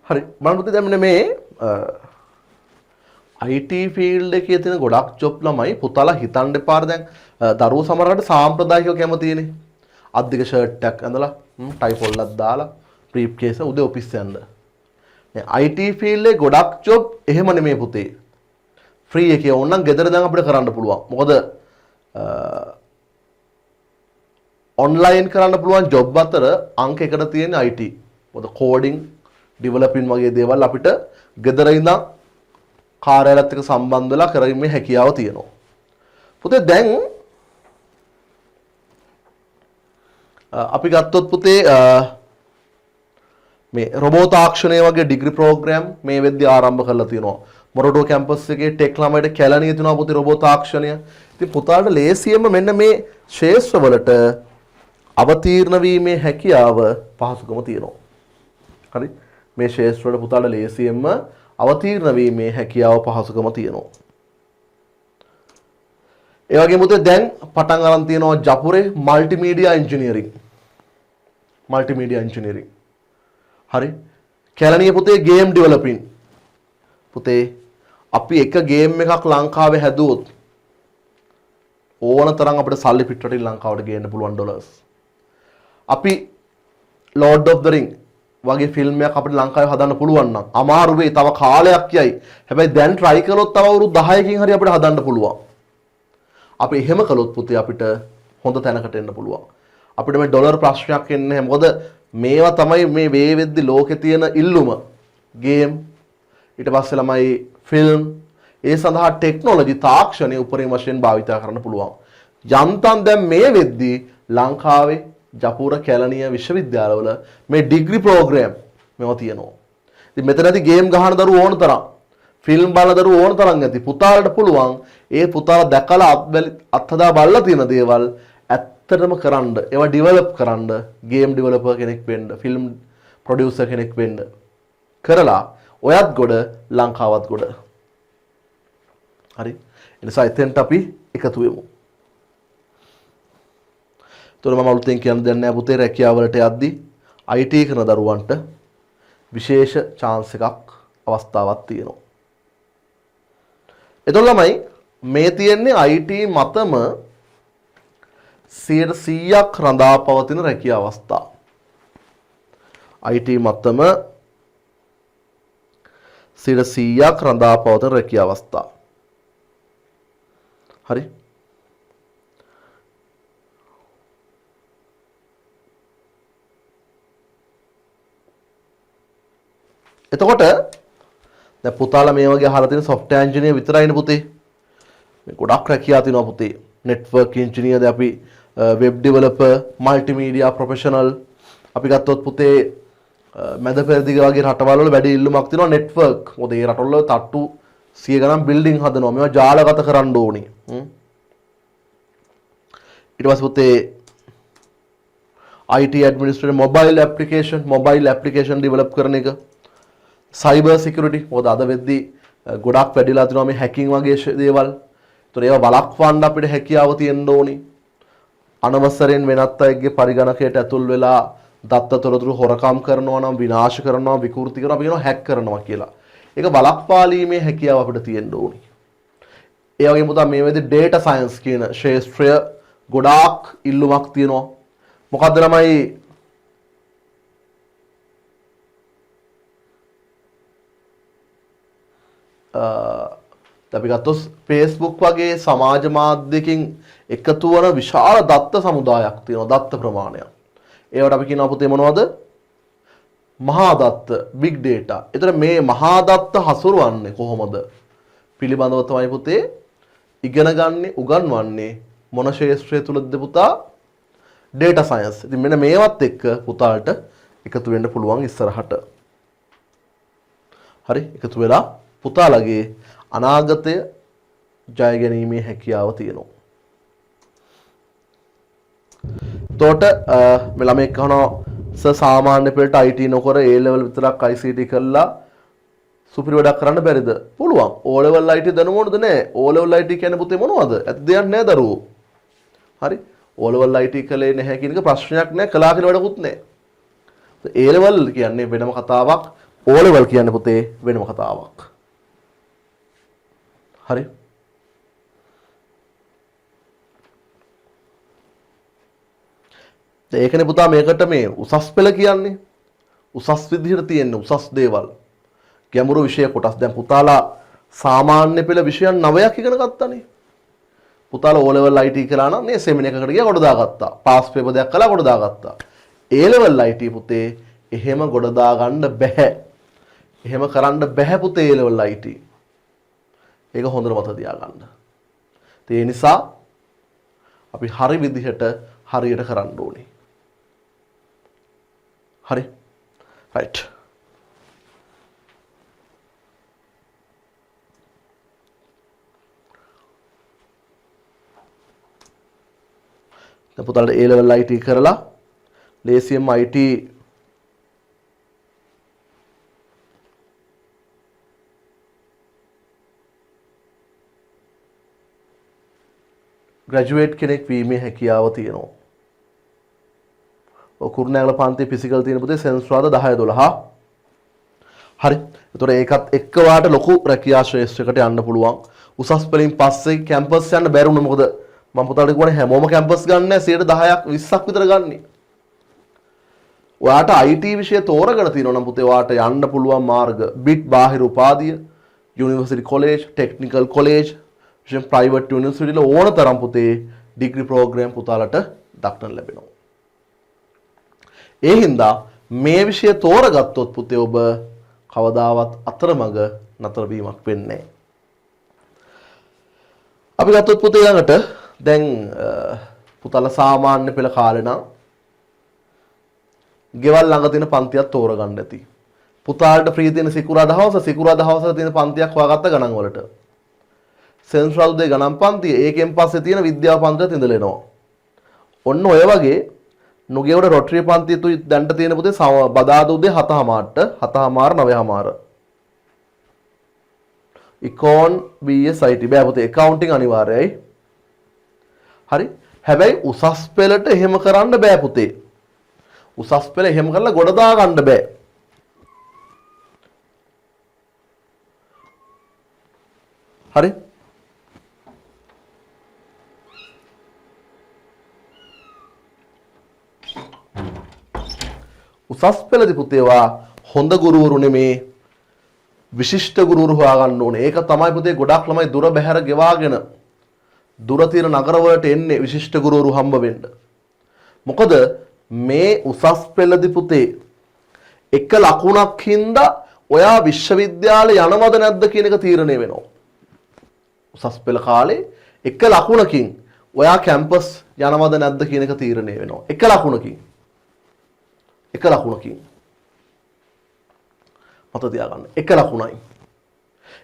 හරි මම පුතේ දැන් මෙන්න මේ IT ෆීල්ඩ් එකේ තියෙන ගොඩක් ජොබ් ළමයි පුතාලා හිතන්න එපා දැන් දරුවෝ සමහරකට සාම්ප්‍රදායිකව කැමතිනේ අත් දෙක ෂර්ට් එකක් ඇඳලා ටයි පොල්ලක් දාලා බ්‍රීෆ් කේස් උදේ ඔෆිස් යන්න මේ IT ෆීල්ඩ් එකේ ගොඩක් ජොබ් එහෙම නෙමෙයි පුතේ ෆ්‍රී එකේ ඕනනම් ගෙදර දැන් අපිට කරන්න පුළුවන් මොකද ඔන්ලයින් කරන්න පුළුවන් ජොබ් අතර අංක එකට තියෙන IT මොකද කෝඩින් ඩෙවලොපින් වගේ දේවල් අපිට ගෙදර ඉඳන් කාර්යාලයත් එක්ක සම්බන්ධ වෙලා කරගීමේ හැකියාව තියෙනවා. පුතේ දැන් අපි ගත්තොත් පුතේ මේ රොබෝ තාක්ෂණය වගේ ඩිග්‍රී ප්‍රෝග්‍රෑම් මේ වෙද්දී ආරම්භ කරලා තියෙනවා. මොරටුව කැම්පස් එකේ ටෙක් ළමයිට කැලණියේ තියෙනවා පුතේ රොබෝ තාක්ෂණය. ඉතින් පුතාට ලේසියෙන්ම මෙන්න මේ ශේෂ්ත්‍රවලට අවතීර්ණ වීමේ හැකියාව පහසුකම තියෙනවා. හරි මේ ශේෂ්ත්‍රවල පුතාට ලේසියෙන්ම අවතීර්ණ වීමේ හැකියාව පහසුකම තියෙනවා. ඒ වගේම පුතේ දැන් පටන් ගන්න තියෙනවා ජපුරේ මල්ටිමීඩියා ඉන්ජිනියරින්. Multimedia engineering. හරි. කැලණියේ පුතේ ගේම් ඩෙවලොපින්. පුතේ අපි එක ගේම් එකක් ලංකාවේ හැදුවොත් ඕන තරම් අපිට සල්ලි පිටරටින් ලංකාවට ගේන්න පුළුවන් ඩොලර්ස්. අපි Lord of the Ring වගේ ෆිල්ම් එකක් අපිට ලංකාවේ හදන්න පුළුවන් නම් අමාරු වෙයි තව කාලයක් යයි. හැබැයි දැන් try කළොත් තව අවුරුදු 10කින් හරි අපිට හදන්න පුළුවන්. අපි එහෙම කළොත් පුතේ අපිට හොඳ තැනකට එන්න පුළුවන්. අපිට මේ ඩොලර් ප්‍රශ්නයක් එන්නේ නැහැ. මොකද මේවා තමයි මේ වේ වෙද්දි ලෝකේ තියෙන ඉල්ලුම. ගේම් ඊට පස්සේ ළමයි ෆිල්ම් ඒ සඳහා ටෙක්නොලොජි තාක්ෂණය උපරිම වශයෙන් භාවිත කරන්න පුළුවන්. යන්තම් දැන් මේ වෙද්දි ලංකාවේ ජපුර කැලණිය විශ්වවිද්‍යාලවල මේ ඩිග්‍රී ප්‍රෝග්‍රෑම් මේවා තියෙනවා. ඉතින් මෙතනදී ගේම් ගහන දරුවෝ ඕන තරම්, ෆිල්ම් බලන දරුවෝ ඕන තරම් ඇති. පුතාලට පුළුවන් ඒ පුතාලා දැකලා අත්හදා බලලා තියෙන දේවල් ඇත්තටම කරන්න, ඒවා ඩෙවලොප් කරන්න, ගේම් ඩෙවලොපර් කෙනෙක් වෙන්න, ෆිල්ම් ප්‍රොඩියුසර් කෙනෙක් වෙන්න කරලා ඔයත් ගොඩ ලංකාවත් ගොඩ. හරි. ඒ නිසා එතෙන්ට අපි එකතු වෙමු. තොර මම අලුතෙන් කියන්න දෙන්නේ නැහැ පුතේ රැකියාවලට යද්දී IT කරන දරුවන්ට විශේෂ chance එකක් අවස්ථාවක් තියෙනවා. එතකොට ළමයි මේ තියෙන්නේ IT මතම 100%ක් රඳා පවතින රැකියා අවස්ථා. IT මතම 100%ක් රඳා පවතින රැකියා අවස්ථා. හරි. එතකොට දැන් පුතාලා මේ වගේ අහලා තියෙන software engineer විතරයිනේ පුතේ. මේ ගොඩක් රැකියා තියෙනවා පුතේ. network engineer ද අපි web developer, multimedia professional අපි ගත්තොත් පුතේ මැද පෙරදිග වගේ රටවල් වල වැඩි ඉල්ලුමක් තියෙනවා network. මොකද ඒ රටවල තට්ටු 100 ගණන් building හදනවා. මේවා ජාලගත කරන්න ඕනේ. ඊට පස්සේ පුතේ IT administrator mobile application develop කරන එක. සයිබර් සිකියුරිටි මොකද අද වෙද්දී ගොඩක් වැඩිලා තියෙනවා මේ හැකින් වගේ දේවල්. ඒතර ඒවා වළක්වන්න අපිට හැකියාව තියෙන්න ඕනි. අනවසරයෙන් වෙනත් අයගේ පරිගණකයට ඇතුල් වෙලා දත්ත තොරතුරු හොරකම් කරනවා නම් විනාශ කරනවා විකෘති කරනවා අපි කියනවා හැක් කරනවා කියලා. ඒක බලක්පාලීමේ හැකියාව අපිට තියෙන්න ඕනි. ඒ වගේම පුතා මේ වෙද්දී data science කියන ශාස්ත්‍රය ගොඩාක් ඉල්ලුමක් තියෙනවා. මොකද්ද ළමයි අපි ගත්තොත් Facebook වගේ සමාජ මාධ්‍යකින් එකතු වන විශාල දත්ත සමුදායක් තියෙනවා, දත්ත ප්‍රමාණයක්. ඒවට අපි කියනවා පුතේ මොනවද? මහා දත්ත, big data. ඒතර මේ මහා දත්ත හසුරවන්නේ කොහොමද? පිළිබඳව තමයි පුතේ ඉගෙන ගන්න උගන්වන්නේ මොන ශාස්ත්‍රය තුලද පුතා? data science. ඉතින් මෙන්න මේවත් එක්ක පුතාට එකතු වෙන්න පුළුවන් ඉස්සරහට. හරි, එකතු වෙලා පුතාලගේ අනාගතය ජය ගැනීමේ හැකියාව තියෙනවා. එතකොට මේ ළමෙක් අහනවා සාමාන්‍ය පෙළට IT නොකර A level විතරක් ICT කරලා සුපිරි වැඩක් කරන්න බැරිද? පුළුවන්. O level IT දැනුම ඕනද නැහැ. O level IT කියන්නේ පුතේ මොනවද? ඇත්ත දෙයක් නෑ දරුවෝ. හරි. O level IT කලේ නැහැ කියන එක ප්‍රශ්නයක් නෑ. කළා කියලා වැඩකුත් නෑ. A level කියන්නේ වෙනම කතාවක්. O level කියන්නේ පුතේ වෙනම කතාවක්. හරි. ඒකනේ පුතා මේකට මේ උසස් පෙළ කියන්නේ. උසස් විදිහට තියෙන උසස් දේවල්. ගැඹුරු විෂය කොටස්. දැන් පුතාලා සාමාන්‍ය පෙළ විෂයන් 9ක් ඉගෙන ගත්තානේ. පුතාලා O level IT කළා නම් මේ සෙමින එකකට ගියා කොට දාගත්තා. පාස් පේපර් දෙකක් කළා කොට දාගත්තා. A level IT පුතේ එහෙම කොට දා ගන්න බෑ. එහෙම කරන්න බෑ පුතේ A level IT. ඒක හොඳට මතක තියාගන්න. ඒ නිසා අපි හරි විදිහට හරියට කරන්න ඕනේ. හරි. right. දැන් පුතාලට A level IT කරලා ලේසියෙන්ම IT ග්‍රැජුවේට් කෙනෙක් වීමේ හැකියාව තියෙනවා. ඔය කුරුණෑගල පන්තියේ ෆිසිකල් තියෙන පුතේ සෙන්සුරාදා 10 12. හරි. ඒතකොට ඒකත් එක්ක වාට ලොකු රැකියා ශ්‍රේෂ්ඨයකට යන්න පුළුවන්. උසස් පෙළින් පස්සේ කැම්පස් යන්න බැරි වුණා. මොකද මම පුතාලට කියන්නේ හැමෝම කැම්පස් ගන්න නැහැ. 10%ක් 20ක් විතර ගන්න. ඔයාට IT විෂය තෝරගෙන තියෙනවා නම් පුතේ ඔයාට යන්න පුළුවන් මාර්ග බිට් බාහිර උපාධිය, university college, technical college, private university වල ඕන තරම් පුතේ ඩිග්‍රී ප්‍රෝග්‍රෑම් පුතාලට දක්නට ලැබෙනවා. ඒ හින්දා මේ විෂය තෝරගත්තොත් පුතේ ඔබ කවදාවත් අතරමඟ නතර වීමක් වෙන්නේ නැහැ. අපි ගත්තොත් පුතේ ළඟට දැන් පුතාලා සාමාන්‍ය පෙළ කාලේ නම් ගෙවල් ළඟ තියෙන පන්තියක් තෝරගන්න ඇති. පුතාලට ෆ්‍රී තියෙන සිකුරාදා හවස තියෙන පන්තියක් හොයාගත්ත ගණන් වලට. සෙන්ට්‍රල් දෙ ගණන් පන්තිය ඒකෙන් පස්සේ තියෙන විද්‍යා පන්තියට ඉඳලෙනවා. ඔන්න ඔය වගේ නුගේවඩ රොටරි පන්තිය තුයි දැන්ට තියෙන පුතේ බදාදා උදේ 7:00ට 9:00 ඉකෝන් BS IT බෑ පුතේ accounting අනිවාර්යයි. හරි. හැබැයි උසස් පෙළට එහෙම කරන්න බෑ පුතේ. උසස් පෙළ එහෙම කරලා ගොඩ දා ගන්න බෑ. හරි. උසස් පෙළදී පුතේවා හොඳ ගුරුවරු නෙමේ විශිෂ්ට ගුරුවරු හොයාගන්න ඕනේ. ඒක තමයි පුතේ ගොඩක් ළමයි දුර බැහැර ගෙවාගෙන දුර තියෙන නගරවලට එන්නේ විශිෂ්ට ගුරුවරු හම්බ වෙන්න. මොකද මේ උසස් පෙළදී පුතේ එක ලකුණක් හින්දා ඔයා විශ්වවිද්‍යාලේ යනවද නැද්ද කියන එක තීරණය වෙනවා. උසස් පෙළ කාලේ එක ලකුණකින් ඔයා කැම්පස් යනවද නැද්ද කියන එක තීරණය වෙනවා. එක ලකුණකින්. මත තියාගන්න. එක ලකුණයි.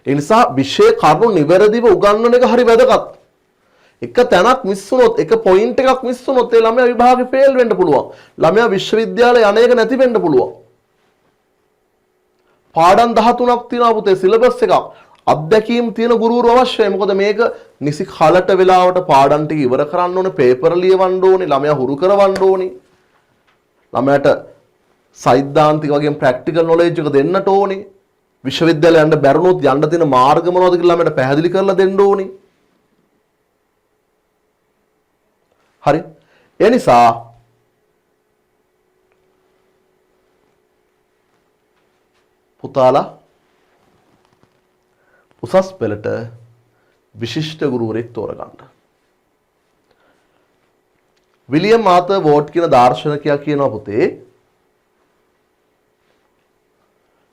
ඒ නිසා විෂය කරුණු නිවැරදිව උගන්වන එක හරි වැදගත්. එක තැනක් මිස් වුණොත්, එක පොයින්ට් එකක් මිස් වුණොත් ඒ ළමයා විභාගේ ෆේල් වෙන්න පුළුවන්. ළමයා විශ්වවිද්‍යාලය යන එක නැති වෙන්න පුළුවන්. පාඩම් 13ක් තියෙනවා පුතේ සිලබස් එකක්. අත්දැකීම් තියෙන ගුරුවරු අවශ්‍යයි. මොකද මේක නිසි කාලට වෙලාවට පාඩම් ටික ඉවර කරන්න ඕනේ, පේපර් ලියවන්න ඕනේ, ළමයා හුරු කරවන්න ඕනේ. ළමයාට සෛද්ධාන්තික වගේ ප්‍රැක්ටිකල් නොලෙජ් එක දෙන්නට ඕනේ. විශ්වවිද්‍යාලය යන්න බැරුණොත් යන්න තියෙන මාර්ග මොනවද කියලා ළමයට පැහැදිලි කරලා දෙන්න ඕනේ. හරි. ඒ නිසා පුතාලා උසස් පෙළට විශිෂ්ට ගුරුවරයෙක් තෝරගන්න. විලියම් ආතර් වෝඩ් කියන දාර්ශනිකයා කියනවා පුතේ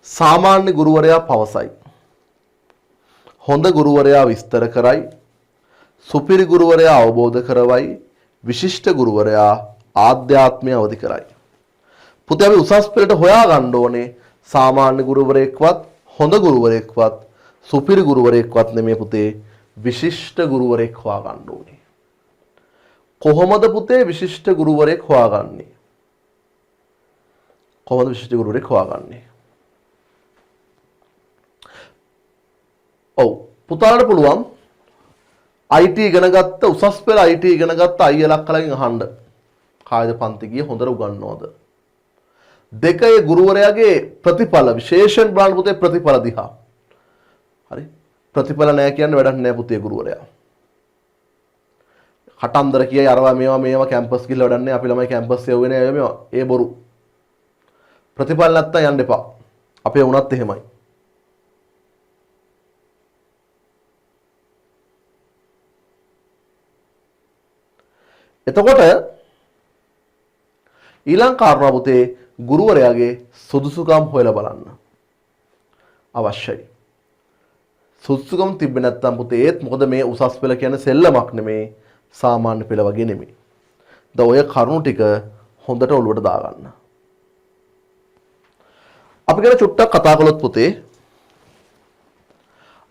සාමාන්‍ය ගුරුවරයා පවසයි. හොඳ ගුරුවරයා විස්තර කරයි. සුපිරි ගුරුවරයා අවබෝධ කරවයි. විශිෂ්ට ගුරුවරයා ආධ්‍යාත්මය අවදි කරයි. පුතේ අපි උසස් පෙළට හොයා ගන්න ඕනේ සාමාන්‍ය ගුරුවරයෙක්වත් හොඳ ගුරුවරයෙක්වත් සුපිරි ගුරුවරයෙක්වත් නෙමෙයි පුතේ විශිෂ්ට ගුරුවරයෙක් හොයා ගන්න ඕනේ. කොහොමද පුතේ විශිෂ්ට ගුරුවරයෙක් හොයාගන්නේ? කොහොමද විශිෂ්ට ගුරුවරයෙක් හොයාගන්නේ? ඔව් පුතාලට පුළුවන් IT ඉගෙන ගත්ත උසස් පෙළ IT ඉගෙන ගත්ත අයියලා අක්කලාගෙන් අහන්න. කායිද පන්ති ගියේ හොඳට උගන්වනවද? දෙකේ ගුරුවරයාගේ ප්‍රතිඵල විශේෂයෙන් බලන්න පුතේ ප්‍රතිඵල දිහා. හරි. ප්‍රතිඵල නැහැ කියන්නේ වැඩක් නැහැ පුතේ ගුරුවරයා. කටන්දර කියයි අරවා මේවා කැම්පස් ගිහලා වැඩක් නැහැ. අපි ළමයි කැම්පස් යවෙන්නේ නැහැ මේවා. ඒ බොරු. ප්‍රතිඵල නැත්තම් යන්න එපා. අපේ වුණත් එහෙමයි. එතකොට ඊළඟ කාරණා පුතේ ගුරුවරයාගේ සුදුසුකම් හොයලා බලන්න අවශ්‍යයි. සුදුසුකම් තිබ්බේ නැත්නම් පුතේ ඒත් මොකද මේ උසස් පෙළ කියන්නේ සෙල්ලමක් නෙමේ සාමාන්‍ය පෙළ වගේ නෙමේ. ඔය කරුණු ටික හොඳට ඔලුවට දාගන්න. අපි ගැන චුට්ටක් කතා කළොත් පුතේ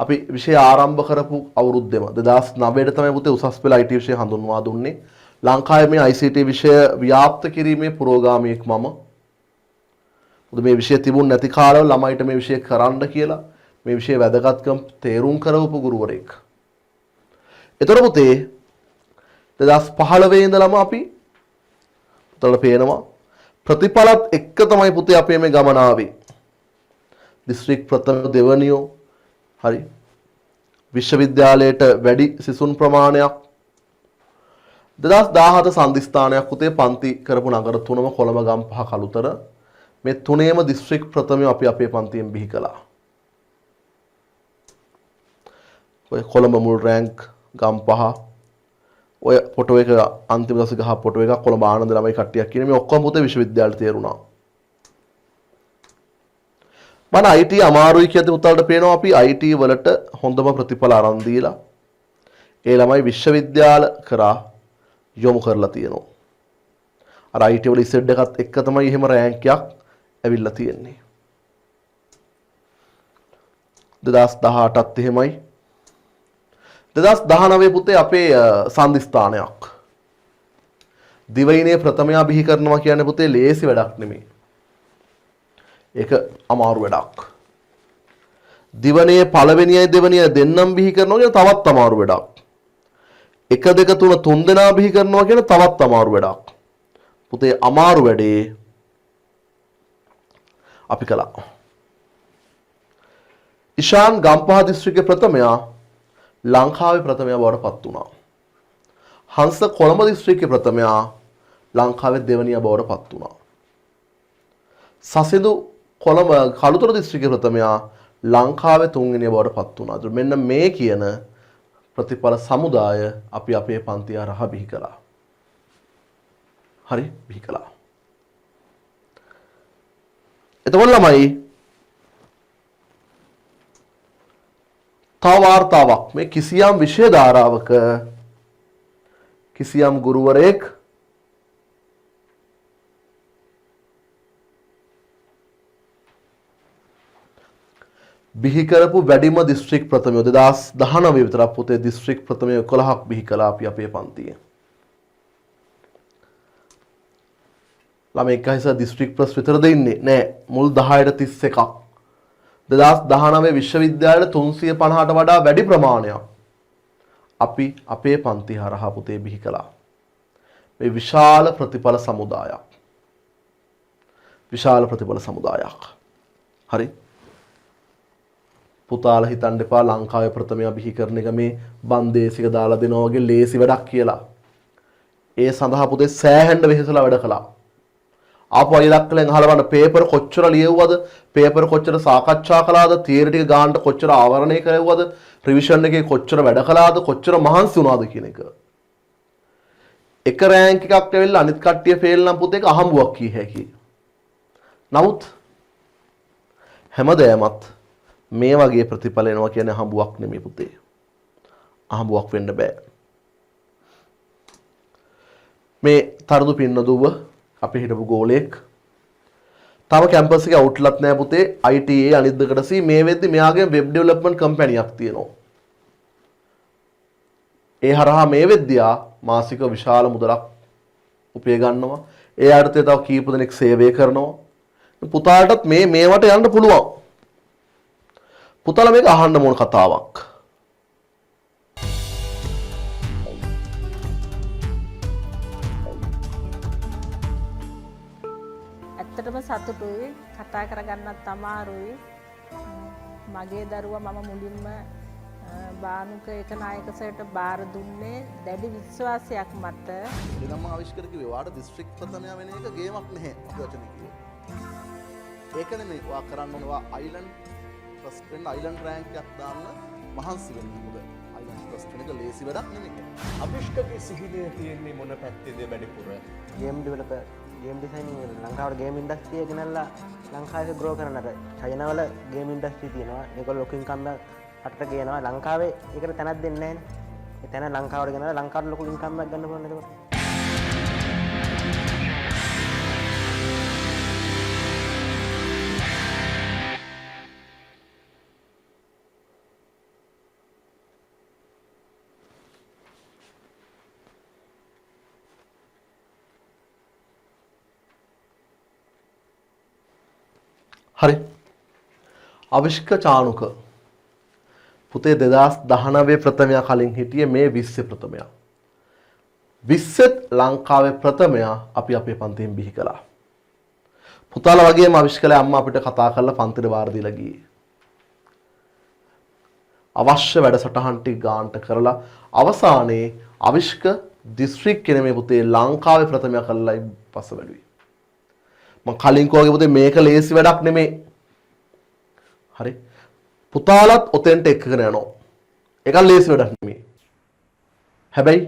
අපි විෂය ආරම්භ කරපු අවුරුද්දෙම 2009 තමයි පුතේ උසස් පෙළ IT විෂය හඳුන්වා දුන්නේ. ලංකාවේ මේ ICT විෂය ව්‍යාප්ත කිරීමේ පුරෝගාමියෙක් මම. මොකද මේ විෂය තිබුණ නැති කාලවල ළමයිට මේ විෂය කරන්න කියලා මේ විෂය වැදගත්කම් තේරුම් කරවපු ගුරුවරයෙක්. ඒතර පුතේ 2015 ඉඳලම අපි උතල පේනවා ප්‍රතිඵලත් එක්ක තමයි පුතේ අපේ මේ ගමන ආවේ. දිස්ත්‍රික් ප්‍රථම දෙවනියෝ හරි විශ්වවිද්‍යාලයට වැඩි සිසුන් ප්‍රමාණයක් 2017 සංදිස්ථානයක් පුතේ පන්ති කරපු නගර තුනම කොළඹ ගම්පහ කළුතර මේ තුනේම දිස්ත්‍රික් ප්‍රථමය අපි අපේ පන්තියෙන් බිහි කළා. ඔය කොළඹ මුල් රැංක් ගම්පහ ඔය ෆොටෝ එක අන්තිම දවසේ ගහ ෆොටෝ එකක් කොළඹ ආනන්ද ළමයි කට්ටියක් කියන මේ ඔක්කොම පුතේ විශ්වවිද්‍යාලයට තේරුණා. මම IT අමාරුයි කියද්දි පුතාලට පේනවා අපි IT වලට හොඳම ප්‍රතිඵල අරන් දීලා ඒ ළමයි විශ්වවිද්‍යාල කරා යොමු කරලා තියෙනවා. අර IT වල ඉසෙඩ් එකත් එක්ක තමයි එහෙම රෑන්ක් එකක් ඇවිල්ලා තියෙන්නේ. 2018ත් එහෙමයි. 2019 පුතේ අපේ සංදිස්ථානයක්. දිවයිනේ ප්‍රථමයා බිහි කරනවා කියන්නේ පුතේ ලේසි වැඩක් නෙමෙයි. ඒක අමාරු වැඩක්. දිවනේ පළවෙනියයි දෙවෙනියයි දෙන්නම් බිහි කරනවා කියන තවත් අමාරු වැඩක්. 1 2 3 3 දෙනා බිහි කරනවා කියන තවත් අමාරු වැඩක්. පුතේ අමාරු වැඩේ අපි කළා. ඉෂාන් ගම්පහ දිස්ත්‍රික්කයේ ප්‍රථමයා ලංකාවේ ප්‍රථමයා බවට පත් වුණා. හංස කොළඹ දිස්ත්‍රික්කයේ ප්‍රථමයා ලංකාවේ දෙවනියා බවට පත් වුණා. සසිදු කොළඹ කළුතර දිස්ත්‍රික්කයේ ප්‍රථමයා ලංකාවේ තුන්වෙනියා බවට පත් වුණා. මෙන්න මේ කියන ප්‍රතිඵල සමුදාය අපි අපේ පන්ති හරහා බිහි කළා. හරි බිහි කළා. එතකොට ළමයි තව වාර්තාවක් මේ කිසියම් විෂය ධාරාවක කිසියම් ගුරුවරයෙක් බිහි කරපු වැඩිම දිස්ත්‍රික් ප්‍රථමය 2019 විතරක් පුතේ දිස්ත්‍රික් ප්‍රථමය 11ක් බිහි කළා අපි අපේ පන්තියේ. ළමයි එකයිස දිස්ත්‍රික් ප්‍රස් විතර දෙන්නේ නෑ මුල් 10ට 31ක් 2019 විශ්වවිද්‍යාලවල 350ට වඩා වැඩි ප්‍රමාණයක් අපි අපේ පන්ති හරහා පුතේ බිහි කළා. මේ විශාල ප්‍රතිඵල සමුදායක්. විශාල ප්‍රතිඵල සමුදායක්. හරි. පුතාලා හිතන්න එපා ලංකාවේ ප්‍රථමයා බිහි කරන එක මේ බන්දේසික දාලා දෙනවා වගේ ලේසි වැඩක් කියලා. ඒ සඳහා පුතේ සෑහෙන්න වෙහෙසලා වැඩ කළා. ආපු අයලක්කලෙන් අහලා බලන්න පේපර් කොච්චර ලියවුවද? පේපර් කොච්චර සාකච්ඡා කළාද? තියරි ටික ගානට කොච්චර ආවරණය කරුවද? රිවිෂන් එකේ කොච්චර වැඩ කළාද? කොච්චර මහන්සි වුණාද කියන එක. එක රෑන්ක් එකක් ඇවිල්ලා අනිත් කට්ටිය ෆේල් නම් පුතේ ඒක අහඹුවක් කිය හැකියි. නමුත් හැමදේමත් මේ වගේ ප්‍රතිඵල එනවා කියන්නේ අහඹුවක් නෙමෙයි පුතේ. අහඹුවක් වෙන්න බෑ. මේ තරුදු පින්නදුව අපි හිටපු ගෝලෙක් තව කැම්පස් එකේ අවුට්ලත් නෑ පුතේ. ITA අනිත් දෙකට C මේ වෙද්දි මෙයාගේ වෙබ් ඩෙවලොප්මන්ට් කම්පැනියක් තියෙනවා. ඒ හරහා මේ වෙද්දියා මාසික විශාල මුදලක් උපය ගන්නවා. ඒ අර්ථය තව කීප දෙනෙක් සේවය කරනවා. පුතාටත් මේවට යන්න පුළුවන්. පුතාලා මේක අහන්න ඕන කතාවක්. ඇත්තටම සතුටුයි කතා කරගන්නත් අමාරුයි. මගේ දරුවා මම මුලින්ම බානුක ඒකනායක සර්ට බාර දුන්නේ දැඩි විශ්වාසයක් මත. එනම් මම ආවිෂ්කර කිව්වේ වාට දිස්ත්‍රික් ප්‍රථමයා වෙන එක ගේමක් නැහැ වචනේ කිව්වේ. ඒක නෙමෙයි වා කරන්න ඕන වා අයිලන්ඩ් ෆස්ට් වෙන්න අයිලන්ඩ් රෑන්ක් එකක් දාන්න මහන්සි වෙන්න. මොකද අයිලන්ඩ් ෆස්ට් වෙන එක ලේසි වැඩක් නෙමෙයි. අවිෂ්කගේ සිහිනය තියෙන්නේ මොන පැත්තේද වැඩිපුර? ගේම් ඩෙවලොපර් ගේම් ඩිසයිනින් ලංකාවට ගේම් ඉන්ඩස්ට්‍රිය ගෙනල්ලා ලංකාවේ ග්‍රෝ කරන්නට චයිනාවල ගේම් ඉන්ඩස්ට්‍රි තියෙනවා. ඒගොල්ලෝ ලොකු ඉන්කම් රටට ගේනවා. ලංකාවේ ඒකට තැනක් දෙන්නේ නැහැ. ඒ තැන ලංකාවට ගෙනල්ලා ලංකාවට ලොකු ඉන්කම් එකක් ගන්න පුළුවන් නේද? හරි. අවිෂ්ක චානුක පුතේ 2019 ප්‍රථමයා කලින් හිටියේ මේ 20 ප්‍රථමයා. 20ත් ලංකාවේ ප්‍රථමයා අපි අපේ පන්තියෙන් බිහි කළා. පුතාලා වගේම අවිෂ්කලේ අම්මා අපිට කතා කරලා පන්තිට වාර දීලා ගියේ. අවශ්‍ය වැඩසටහන් ටික ගාන්ට කරලා අවසානයේ අවිෂ්ක දිස්ත්‍රික් කෙනෙක් මේ පුතේ ලංකාවේ ප්‍රථමයා කළායි පස්ස වැඩුවේ. මම කලින් කෝගේ පුතේ මේක ලේසි වැඩක් නෙමෙයි. හරි. පුතාලත් ඔතෙන්ට එක්කගෙන යනවා. ඒක ලේසි වැඩක් නෙමෙයි. හැබැයි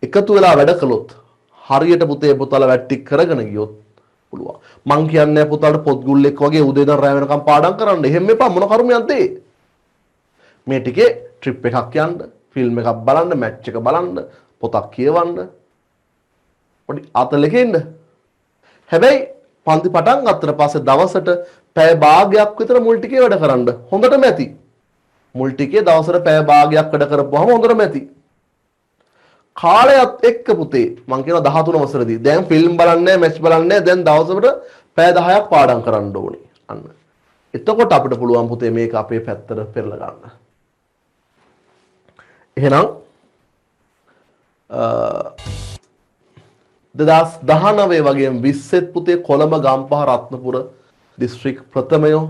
එකතු වෙලා වැඩ කළොත් හරියට පුතේ පුතාලා වැට්ටි කරගෙන ගියොත් පුළුවන්. මං කියන්නේ පුතාලට පොත් ගුල්ලෙක් වගේ උදේ ඉඳන් රැ වෙනකම් පාඩම් කරන්න. එහෙම එපා මොන කර්මයක්ද ඒ? මේ ටිකේ ට්‍රිප් එකක් යන්න, ෆිල්ම් එකක් බලන්න, මැච් එක බලන්න, පොතක් කියවන්න. පොඩි අතලක ඉන්න. හැබැයි පන්ති පටන් ගත්තට පස්සේ දවසට පැය භාගයක් විතර මුල් ටිකේ වැඩ කරන්න. හොඳටම ඇති. මුල් ටිකේ දවසට පැය භාගයක් වැඩ කරපුවාම හොඳටම ඇති. කාලයත් එක්ක පුතේ මං කියනවා 13 වසරේදී දැන් ෆිල්ම් බලන්නේ මැච් බලන්නේ දැන් දවසකට පැය 10ක් පාඩම් කරන්න ඕනේ. අන්න. එතකොට අපිට පුළුවන් පුතේ මේක අපේ පැත්තට පෙරලා ගන්න. එහෙනම් 2019 වගේම 20ත් පුතේ කොළඹ ගම්පහ රත්නපුර දිස්ත්‍රික් ප්‍රථමයෝ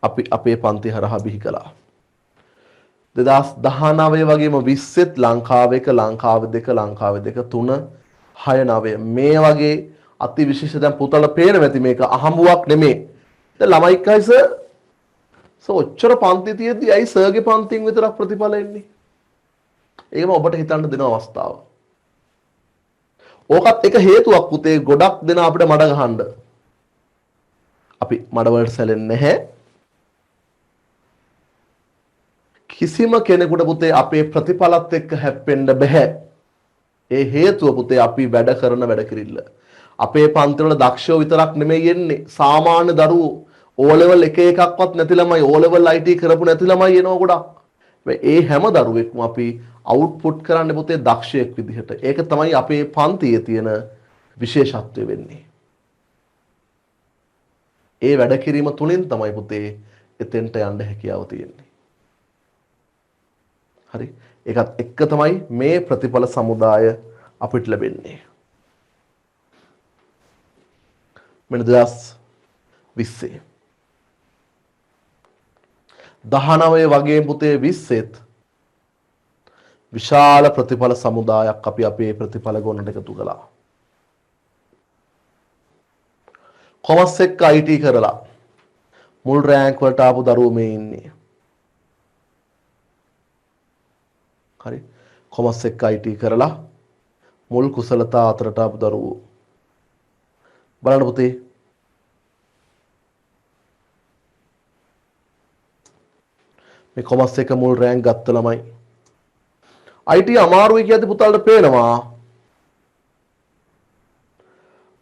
අපි අපේ පන්ති හරහා බිහි කළා. 2019 වගේම 20ත් ලංකාවේ 1 ලංකාවේ 2 ලංකාවේ 2 3 6 9 මේ වගේ අති විශේෂ දැන් පුතල පේන ඇති මේක අහඹුවක් නෙමේ. දැන් ළමයි කයි සර් ඔච්චර පන්ති තියෙද්දි ඇයි සර්ගේ පන්තියෙන් විතරක් ප්‍රතිඵල එන්නේ? ඒකම ඔබට හිතන්න දෙන අවස්ථාව. ඕකත් එක හේතුවක් පුතේ ගොඩක් දෙන අපිට මඩ ගහන්න. අපි මඩවලට සැලෙන්නේ නැහැ. කිසිම කෙනෙකුට පුතේ අපේ ප්‍රතිඵලත් එක්ක හැප්පෙන්න බෑ. ඒ හේතුව පුතේ අපි වැඩ කරන වැඩ කිරිල්ල. අපේ පන්තිවල දක්ෂයෝ විතරක් නෙමෙයි එන්නේ. සාමාන්‍ය දරුවෝ O level එක එකක්වත් නැති ළමයි O level IT කරපු නැති ළමයි එනවා ගොඩක්. ඒ හැම දරුවෙක්ම අපි අවුට්පුට් කරන්න පුතේ දක්ෂයෙක් විදිහට. ඒක තමයි අපේ පන්තියේ තියෙන විශේෂත්වය වෙන්නේ. ඒ වැඩ කිරීම තුලින් තමයි පුතේ එතෙන්ට යන්න හැකියාව තියෙන්නේ. හරි. ඒකත් එක්ක තමයි මේ ප්‍රතිඵල සමුදාය අපිට ලැබෙන්නේ. මෙන්න 2020 19 වගේ පුතේ 20ත් විශාල ප්‍රතිඵල සමුදායක් අපි අපේ ප්‍රතිඵල ගොන්නට එකතු කළා. කොමර්ස් එක්ක IT කරලා මුල් රෑන්ක් වලට ආපු දරුවෝ මේ ඉන්නේ. හරි. කොමර්ස් එක්ක IT කරලා මුල් කුසලතා අතරට ආපු දරුවෝ. බලන්න පුතේ. මේ කොමර්ස් එක මුල් රෑන්ක් ගත්ත ළමයි. IT අමාරුයි කියද්දි පුතාලට පේනවා.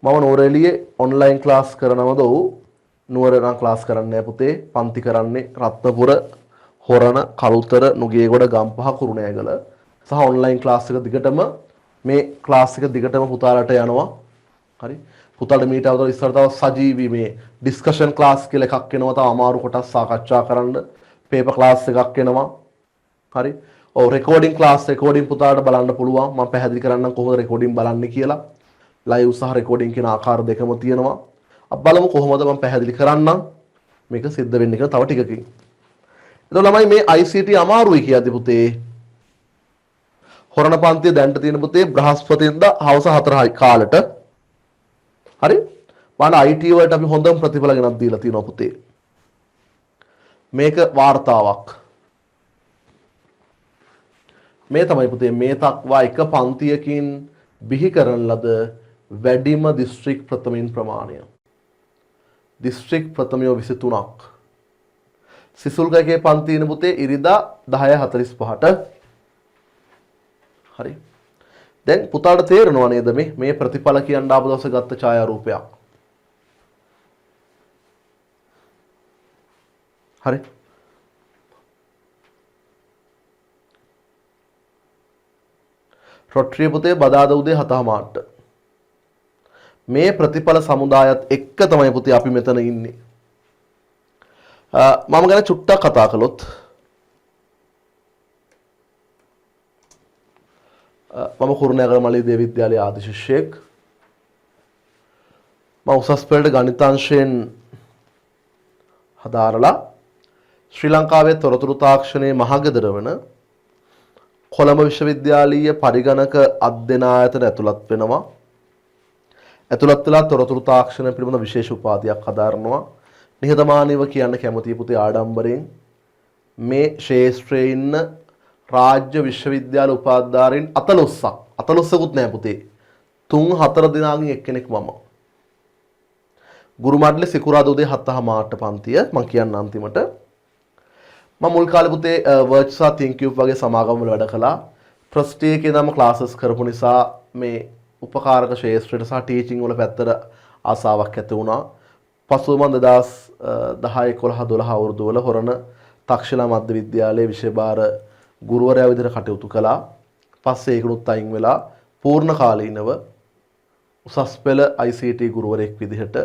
මම නෝරෙලියේ ඔන්ලයින් ක්ලාස් කරනවද ඔව්. නුවර නම් ක්ලාස් කරන්නේ නැහැ පුතේ. පන්ති කරන්නේ රත්නපුර, හොරණ, කළුතර, නුගේගොඩ, ගම්පහ, කුරුණෑගල. සහ ඔන්ලයින් ක්ලාස් එක දිගටම මේ ක්ලාස් එක දිගටම පුතාලට යනවා. හරි. පුතාලට මීට අවුරුදු ඉස්සර තව සජීවී මේ ඩිස්කෂන් ක්ලාස් කියලා එකක් එනවා. තව අමාරු කොටස් සාකච්ඡා කරන්න. පේපර් ක්ලාස් එකක් එනවා. හරි. ඔව් රෙකෝඩින් ක්ලාස් රෙකෝඩින් පුතාලට බලන්න පුළුවන්. මම පැහැදිලි කරන්නම් කොහොමද රෙකෝඩින් බලන්නේ කියලා. ලයිව් සහ රෙකෝඩින් කියන ආකාර දෙකම තියෙනවා. අපි බලමු කොහොමද මම පැහැදිලි කරන්නම්. මේක සිද්ධ වෙන්නේ කියලා තව ටිකකින්. එතකොට ළමයි මේ ICT අමාරුයි කියද්දි පුතේ හොරණ පන්තිය දැන්ට තියෙන පුතේ බ්‍රහස්පතින්දා හවස 4 කාලෙට හරි බලන්න IT වලට අපි හොඳම ප්‍රතිඵල ගෙනත් දීලා තියෙනවා පුතේ. මේක වාර්තාවක්. මේ තමයි පුතේ මේ තක්වා එක පන්තියකින් බිහි කරන ලද වැඩිම දිස්ත්‍රික් ප්‍රථමයින් ප්‍රමාණය. දිස්ත්‍රික් ප්‍රථමයෝ 23ක්. සිසුල්ගගේ පන්තියේ පුතේ ඉරිදා 10:45ට. හරි. දැන් පුතාට තේරෙනව නේද මේ ප්‍රතිඵල කියන්න ආපු දවසේ ගත්ත ඡායාරූපයක්. හරි. රොට්‍රිය පුතේ බදාදා උදේ 7:00ට. මේ ප්‍රතිඵල සමුදායත් එක්ක තමයි පුතේ අපි මෙතන ඉන්නේ. මම ගැන චුට්ටක් කතා කළොත් මම කුරුණෑගල මලී දේව විද්‍යාලයේ ආදි ශිෂ්‍යයෙක්. මම උසස් පෙළට ගණිතාංශයෙන් හදාරලා ශ්‍රී ලංකාවේ තොරතුරු තාක්ෂණයේ මහගෙදර වන කොළඹ විශ්වවිද්‍යාලීය පරිගණක අධ්‍යයන ආයතන ඇතුළත් වෙනවා. ඇතුළත් වෙලා තොරතුරු තාක්ෂණ පිළිබඳ විශේෂ උපාධියක් හදාරනවා. නිහතමානීව කියන්න කැමතියි පුතේ ආඩම්බරෙන් මේ ශාස්ත්‍රයේ ඉන්න රාජ්‍ය විශ්වවිද්‍යාල උපාධිධාරීන් 14කුත් නෑ පුතේ. 3-4 දිනාගෙන් එක්කෙනෙක් මම. ගුරු මඩලේ සිකුරාදා උදේ 7:00ට පන්තිය මම කියන්න අන්තිමට. මම මුල් කාලේ පුතේ වර්ච් සහ තින්කියුබ් වගේ සමාගම් වල වැඩ කළා. ප්‍රස්ටි එකේ නම් ක්ලාසස් කරපු නිසා මේ උපකාරක ශාස්ත්‍රයට සහ ටීචින් වල පැත්තට ආසාවක් ඇති වුණා. පසුව මම 2010 11 12 අවුරුදු වල හොරණ තක්ෂිලා මධ්‍ය විද්‍යාලයේ විෂය භාර ගුරුවරයා විදිහට කටයුතු කළා. පස්සේ ඒකනුත් අයින් වෙලා පූර්ණ කාලීනව උසස් පෙළ ICT ගුරුවරයෙක් විදිහට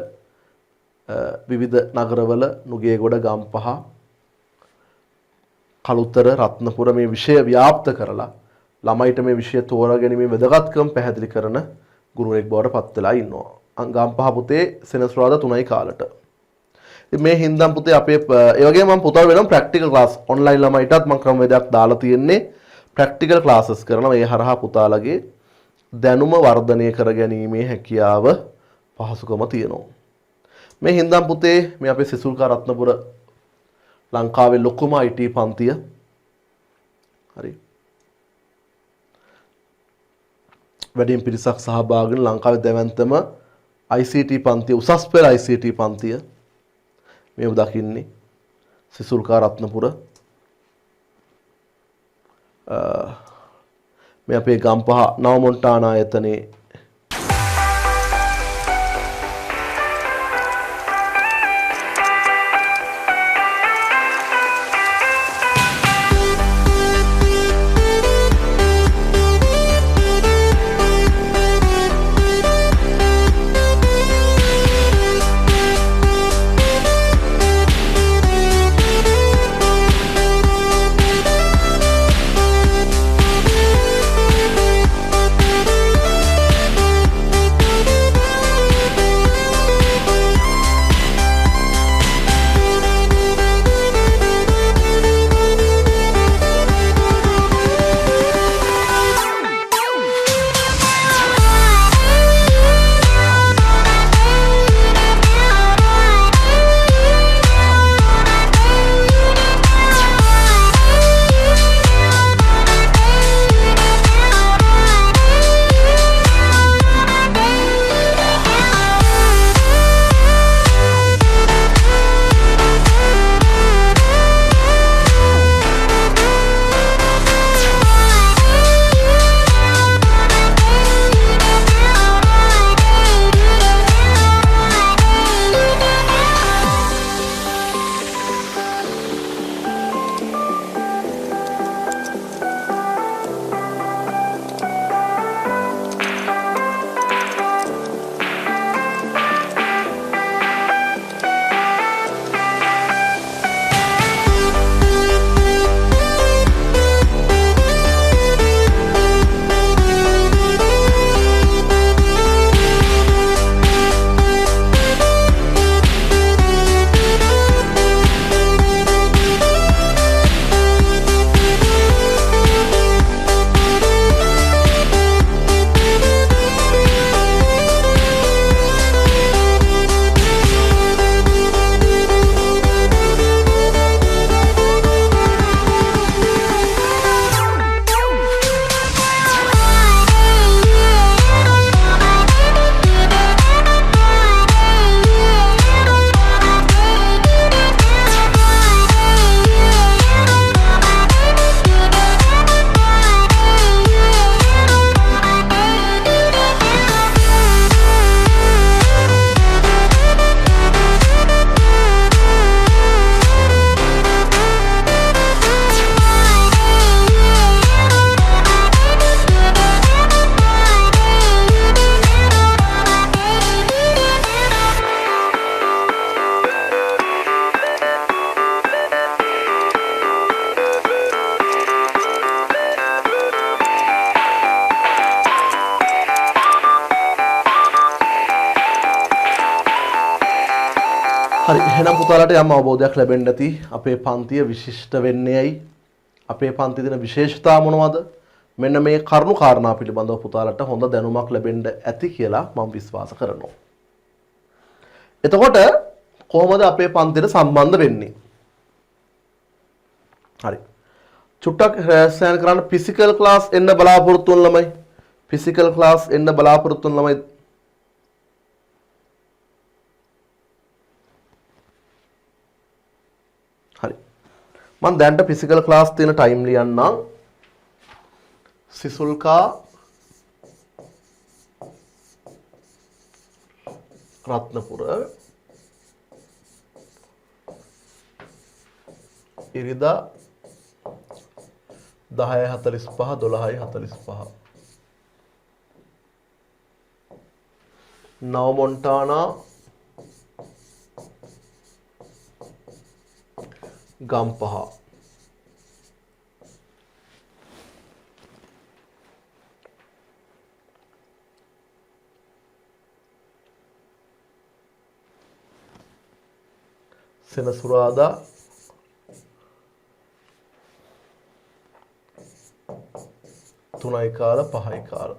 විවිධ නගරවල නුගේගොඩ ගම්පහ කළුතර රත්නපුර මේ විෂය ව්‍යාප්ත කරලා ළමයිට මේ විෂය තෝරාගැනීමේ වැදගත්කම පැහැදිලි කරන ගුරුවරයෙක් බවට පත් වෙලා ඉන්නවා. ගම්පහ පුතේ සෙනසුරාදා 3යි කාලට. ඉතින් මේ හින්දා පුතේ අපේ ඒ වගේම මම පුතාට වෙනම ප්‍රැක්ටිකල් ක්ලාස් ඔන්ලයින් ළමයිටත් මම ක්‍රමවේදයක් දාලා තියෙන්නේ. ප්‍රැක්ටිකල් ක්ලාසස් කරනවා. ඒ හරහා පුතාලගේ දැනුම වර්ධනය කර ගැනීමේ හැකියාව පහසුකම තියෙනවා. මේ හින්දා පුතේ මේ අපේ සිසුල්කා රත්නපුර ලංකාවේ ලොකුම IT පන්තිය. හරි. වැඩිම පිරිසක් සහභාගී වෙන ලංකාවේ දැවැන්තම ICT පන්තිය උසස් පෙළ ICT පන්තිය මේ දකින්නේ සිසුල්කා රත්නපුර. මේ අපේ ගම්පහ නවමොන්ටාන ආයතනයේ එහෙනම් පුතාලට යම් අවබෝධයක් ලැබෙන්න ඇති අපේ පන්තිය විශිෂ්ට වෙන්නේ ඇයි? අපේ පන්ති දින විශේෂතා මොනවද? මෙන්න මේ කරුණු කාරණා පිළිබඳව පුතාලට හොඳ දැනුමක් ලැබෙන්න ඇති කියලා මම විශ්වාස කරනවා. එතකොට කොහොමද අපේ පන්තියට සම්බන්ධ වෙන්නේ? හරි. චුට්ටක් රැස්යන් කරන්න ෆිසිකල් ක්ලාස් එන්න බලාපොරොත්තු වෙන ළමයි. ෆිසිකල් ක්ලාස් එන්න බලාපොරොත්තු වෙන ළමයි. හරි. මම දැන්ට ෆිසිකල් ක්ලාස් තියෙන ටයිම් ලියන්නම්. සිසුල්කා රත්නපුර ඉරිදා 10:45 12:45 නව මොන්ටානා ගම්පහ සෙනසුරාදා තුනයි කාල පහයි කාල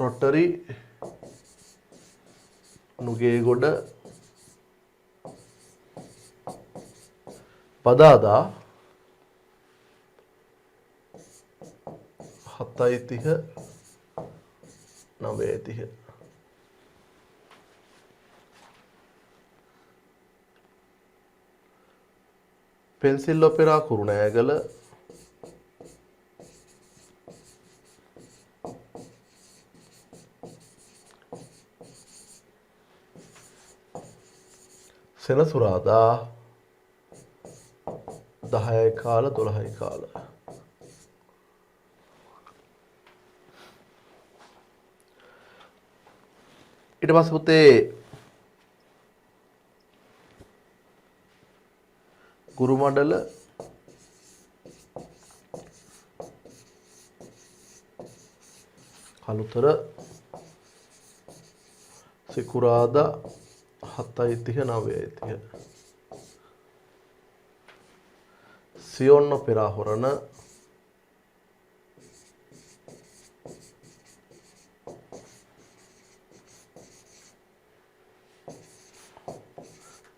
රොටරි නුගේගොඩ බදාදා 7:30 9:30 පෙන්සිල් ඔපෙරා කුරුණෑගල සෙනසුරාදා 10යි කාල 12යි කාල ඊට පස්සේ පුතේ ගුරුමඩල කළුතර සිකුරාදා 7:30 9:30 සියොන්න පෙරහොරණ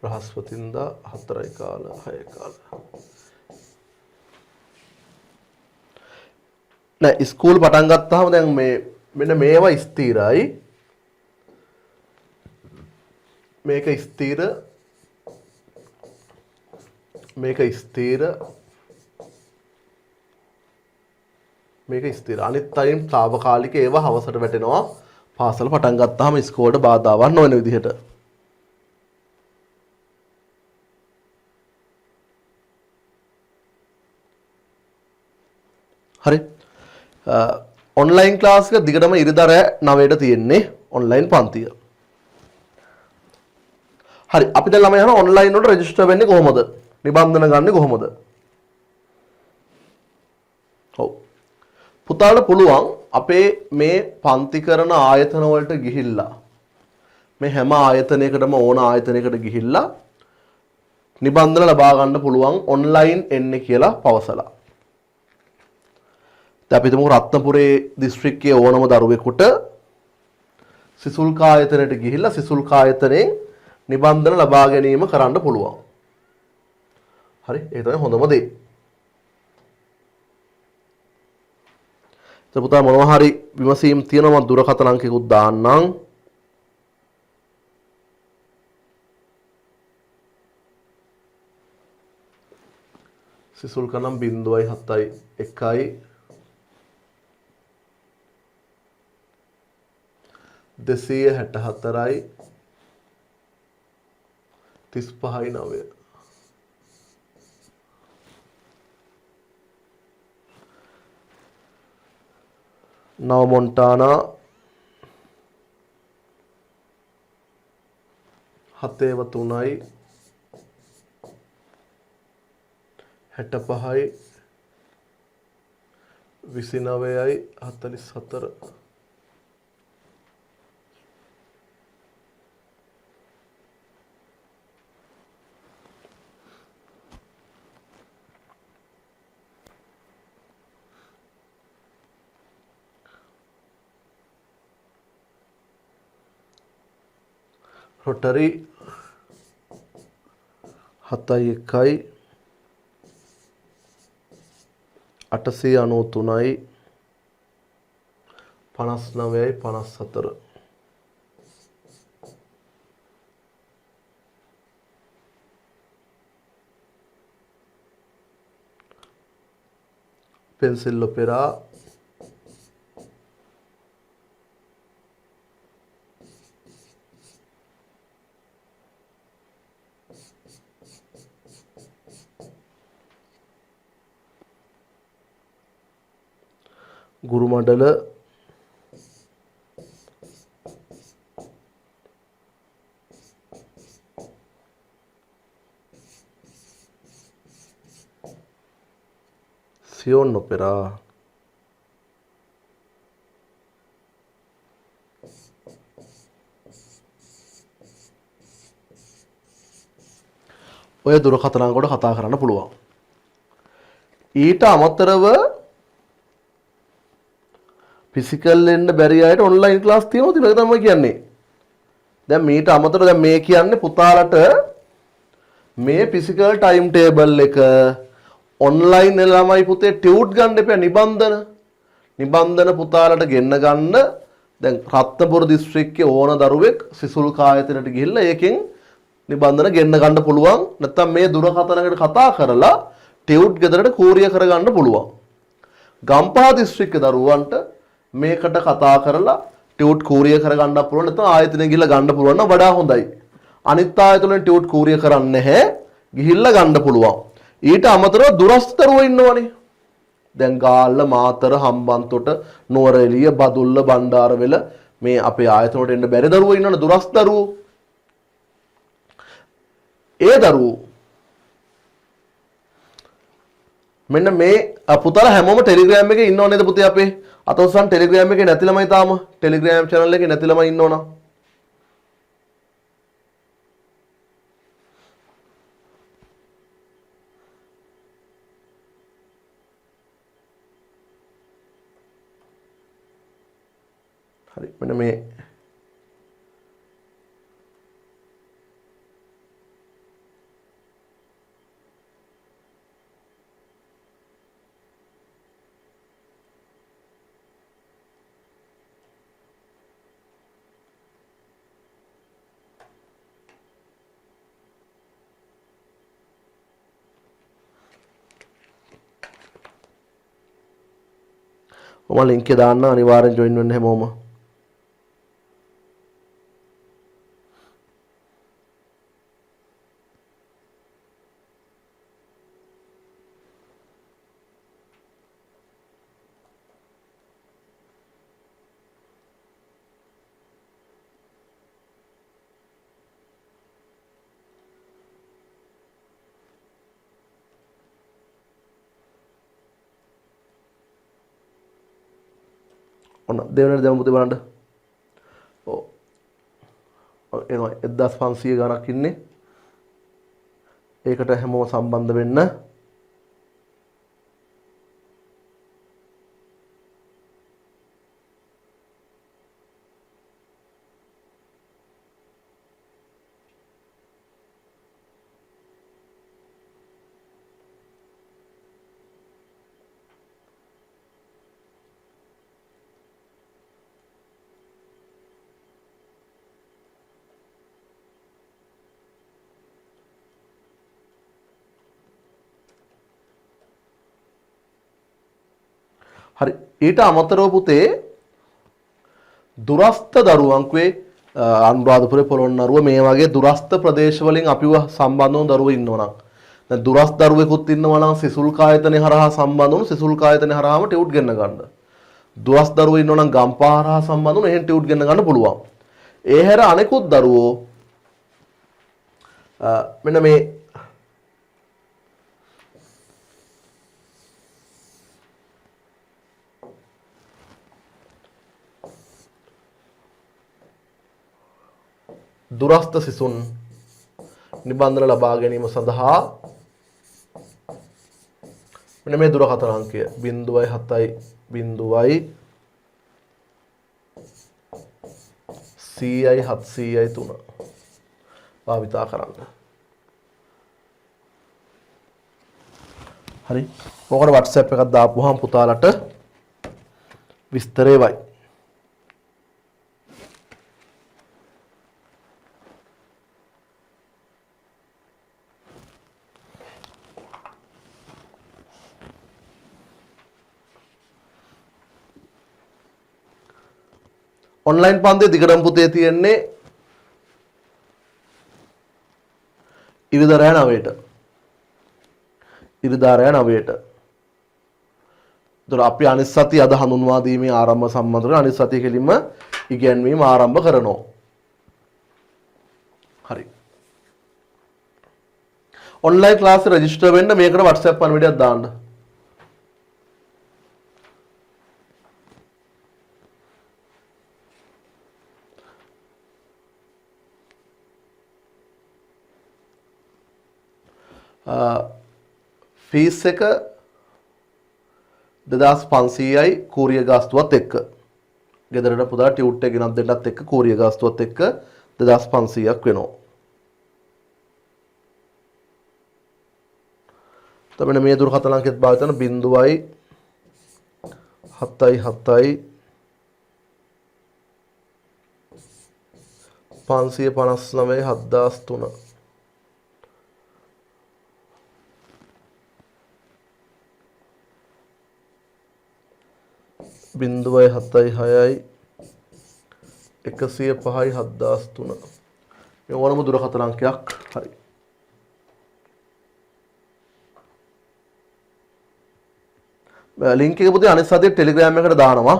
බ්‍රහස්පතින්දා 4යි කාල 6යි කාල නෑ ස්කූල් පටන් ගත්තාම දැන් මේ මෙන්න මේවා ස්ථිරයි මේක ස්ථිර මේක ස්ථිර මේක ස්ථිර අනිත් අයින් తాවකාලික ඒවා හවසට වැටෙනවා පාසල පටන් ගත්තාම ස්කෝලට බාධාවක් නොවන විදිහට හරි ඔන්ලයින් ක්ලාස් එක දිගටම ඉරිදා රෑ 9ට තියෙන්නේ ඔන්ලයින් පන්තිය. හරි අපි දැන් ළමයි අහන ඔන්ලයින් වලට රෙජිස්ටර් වෙන්නේ කොහොමද? නිබන්ධන ගන්නෙ කොහොමද? ඔව්. පුතාලට පුළුවන් අපේ මේ පන්ති කරන ආයතන වලට ගිහිල්ලා මේ හැම ආයතනයකටම ඕන ආයතනයකට ගිහිල්ලා නිබන්ධන ලබා ගන්න පුළුවන් ඔන්ලයින් එන්නේ කියලා පවසලා. අපි හිතමු රත්නපුරේ දිස්ත්‍රික්කයේ ඕනම දරුවෙකුට සිසුල්කා ආයතනයට ගිහිල්ලා සිසුල්කා ආයතනයෙන් නිබන්ධන ලබා ගැනීම කරන්න පුළුවන්. හරි ඒක තමයි හොඳම දේ. පුතා මොනවා හරි විමසීම් තියෙනවා මම දුරකථන අංකයකුත් දාන්නම්. සිසුල්කා නම් 0.71යි 264යි 35යි 9 නව මොන්ටානා 7/3යි 65යි 29යි 44 රොටරි 7.1 893යි 59යි 54 पेंसिल ओपेरा गुरुमंडल सियोन ओपेरा ඔය දුරකථන අංගවලට කතා කරන්න පුළුවන්. ඊට අමතරව ෆිසිකල් එන්න බැරි අයට ඔන්ලයින් ක්ලාස් තියෙනවා ඒක තමයි කියන්නේ. දැන් මීට අමතරව දැන් මේ කියන්නේ පුතාලට මේ ෆිසිකල් ටයිම් ටේබල් එක ඔන්ලයින් ළමයි පුතේ ටියුට් ගන්න එපා නිබන්ධන පුතාලට ගෙන්න ගන්න. දැන් රත්නපුර දිස්ත්‍රික්කයේ ඕන දරුවෙක් සිසුල් කායතනට ගිහිල්ලා ඒකෙන් නිබන්ධන ගෙන්න ගන්න පුළුවන්. නැත්නම් මේ දුරකථනයකට කතා කරලා ටියුට් ගෙදරට කූරිය කරගන්න පුළුවන්. ගම්පහ දිස්ත්‍රික්කයේ දරුවන්ට මේකට කතා කරලා ටියුට් කූරිය කරගන්න පුළුවන්. නැත්නම් ආයතනෙ ගිහිල්ලා ගන්න පුළුවන් නම් වඩා හොඳයි. අනිත් ආයතනෙන් ටියුට් කූරිය කරන්නේ නැහැ. ගිහිල්ලා ගන්න පුළුවන්. ඊට අමතරව දුරස්ත දරුවෝ ඉන්නවනේ. දැන් ගාල්ල මාතර හම්බන්තොට නුවරඑළිය බදුල්ල බණ්ඩාරවෙල මේ අපේ ආයතන වලට එන්න බැරි දරුවෝ ඉන්නවනේ දුරස්ත දරුවෝ. ඒ දරුවෝ මෙන්න මේ පුතාලා හැමෝම ටෙලිග්‍රෑම් එකේ ඉන්නව නේද පුතේ අපේ අතොස්සන් ටෙලිග්‍රෑම් එකේ නැති ළමයි තාම ටෙලිග්‍රෑම් channel එකේ නැති ළමයි ඉන්නවනම් හරි මෙන්න මේ ඔම ලින්ක් එක දාන්න අනිවාර්යෙන් ජොයින් වෙන්න හැමෝම ඔන්න දෙවෙනි දැන් පුතේ බලන්න. ඔව්. එනවා 1500 ගණක් ඉන්නේ. ඒකට හැමෝම සම්බන්ධ වෙන්න. හරි ඊට අමතරව පුතේ දුරස්ත දරුවන්ගේ අනුරාධපුරේ පොළොන්නරුව මේ වගේ දුරස්ත ප්‍රදේශ වලින් අපිව සම්බන්ධ වුණු දරුවෝ ඉන්නවනම් දැන් දුරස්ත දරුවෙකුත් ඉන්නවා නම් සිසුල් කායතනේ හරහා සම්බන්ධ වුණු සිසුල් කායතනේ හරහාම ටියුට් ගෙන්න ගන්න. දුරස්ත දරුවෝ ඉන්නවා නම් ගම්පහ හරහා සම්බන්ධ වුණු එහෙන් ටියුට් ගෙන්න ගන්න පුළුවන්. ඒ හැර අනෙකුත් දරුවෝ මෙන්න මේ දුරස්ත සිසුන් නිබන්ධන ලබා ගැනීම සඳහා මෙන්න මේ දුරකථන අංකය 0.7 0.0 100යි 703 භාවිතා කරන්න. හරි. මොකද WhatsApp එකක් දාපුවාම පුතාලට විස්තරේ වයි. ඔන්ලයින් පන්තියේ දිගටම පුතේ තියෙන්නේ ඉරිදා රෑ 9ට. ඉරිදා රෑ 9ට. ඒතර අපි අනිත් සතිය අද හඳුන්වා දීමේ ආරම්භ සම්බන්ධව අනිත් සතිය කෙලින්ම ඉගැන්වීම ආරම්භ කරනවා. හරි. ඔන්ලයින් ක්ලාස් එක රෙජිස්ටර් වෙන්න මේකට WhatsApp පණිවිඩයක් දාන්න. ෆීස් එක 2500යි කූරිය ගාස්තුවත් එක්ක. ගෙදරට පුතා ටියුට් එක ගෙනත් දෙන්නත් එක්ක කූරිය ගාස්තුවත් එක්ක 2500ක් වෙනවා. තමයි මේ දුරකථන අංකෙත් භාවිත කරන 0.77 559 7003 බින්දුවයි 76යි 105යි 7003 මේ ඕනම දුරකථන අංකයක් හරි. ලින්ක් එක පුතේ අනිත් සතියේ ටෙලිග්‍රෑම් එකට දානවා.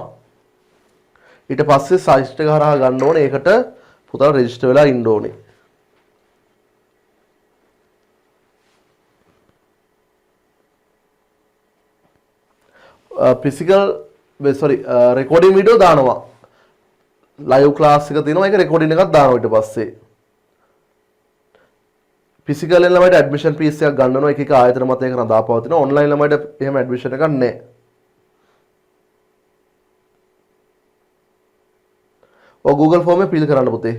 ඊට පස්සේ සයිට් එක හරහා ගන්න ඕනේ. ඒකට පුතා රෙජිස්ටර් වෙලා ඉන්න ඕනේ. ෆිසිකල් රෙකෝඩින් වීඩියෝ දානවා. ලයිව් ක්ලාස් එක තියෙනවා. ඒක රෙකෝඩින් එකක් දානවා ඊට පස්සේ. ෆිසිකල් ළමයිට ඇඩ්මිෂන් ෆීස් එකක් ගන්නනවා. එක එක ආයතන මත ඒක රඳාපවතිනවා. ඔන්ලයින් ළමයිට එහෙම ඇඩ්මිෂන් එකක් නැහැ. ඔය Google ෆෝම් එක ෆිල් කරන්න පුතේ.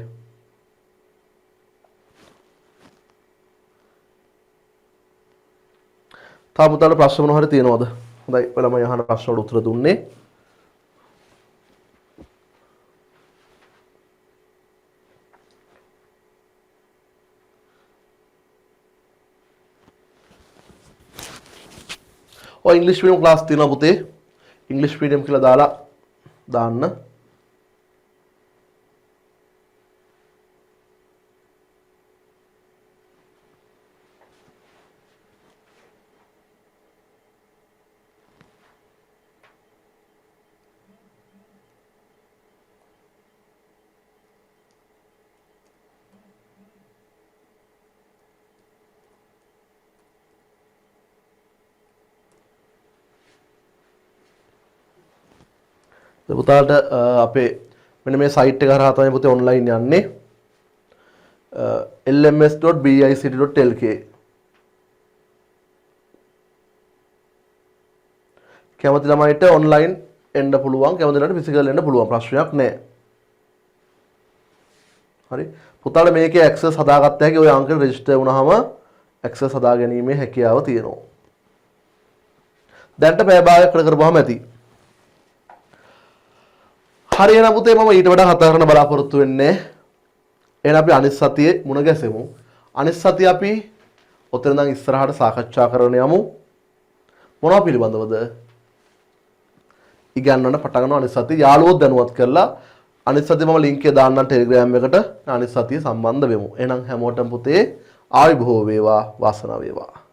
තා පුතාට ප්‍රශ්න මොනවා හරි තියෙනවද? හොඳයි. ඔයාලා මම අහන ප්‍රශ්න වලට උත්තර දුන්නේ. ඔය ඉංග්‍රීසි මීඩියම් ක්ලාස් තියෙනවා පුතේ. ඉංග්‍රීසි මීඩියම් කියලා දාලා දාන්න. පුතාට අපේ මෙන්න මේ සයිට් එක හරහා තමයි පුතේ ඔන්ලයින් යන්නේ. lms.bict.lk කැමති ළමයිට ඔන්ලයින් එන්න පුළුවන්. කැමති ළමයිට ෆිසිකල් එන්න පුළුවන්. ප්‍රශ්නයක් නැහැ. හරි. පුතාට මේකේ ඇක්සස් හදාගත්ත හැකි. ඔය අංකෙට රෙජිස්ටර් වුණාම ඇක්සස් හදා ගැනීමේ හැකියාව තියෙනවා. දැන්ට පැය භාගයක් කරපුවාම ඇති. හරියන පුතේ මම ඊට වඩා කතා කරන්න බලාපොරොත්තු වෙන්නේ. එහෙනම් අපි අනිත් සතියේ මුණ ගැසෙමු. අනිත් සතියේ අපි ඔතන ඉඳන් ඉස්සරහට සාකච්ඡා කරන්න යමු. මොනවා පිළිබඳවද? ඉගන්නන්න පටන් ගන්නවා අනිත් සතියේ යාළුවෝ දැනුවත් කරලා අනිත් සතියේ මම ලින්ක් එක දාන්නම් ටෙලිග්‍රෑම් එකට. අනිත් සතියේ සම්බන්ධ වෙමු. එහෙනම් හැමෝටම පුතේ ආයුබෝව වේවා වාසනාව වේවා.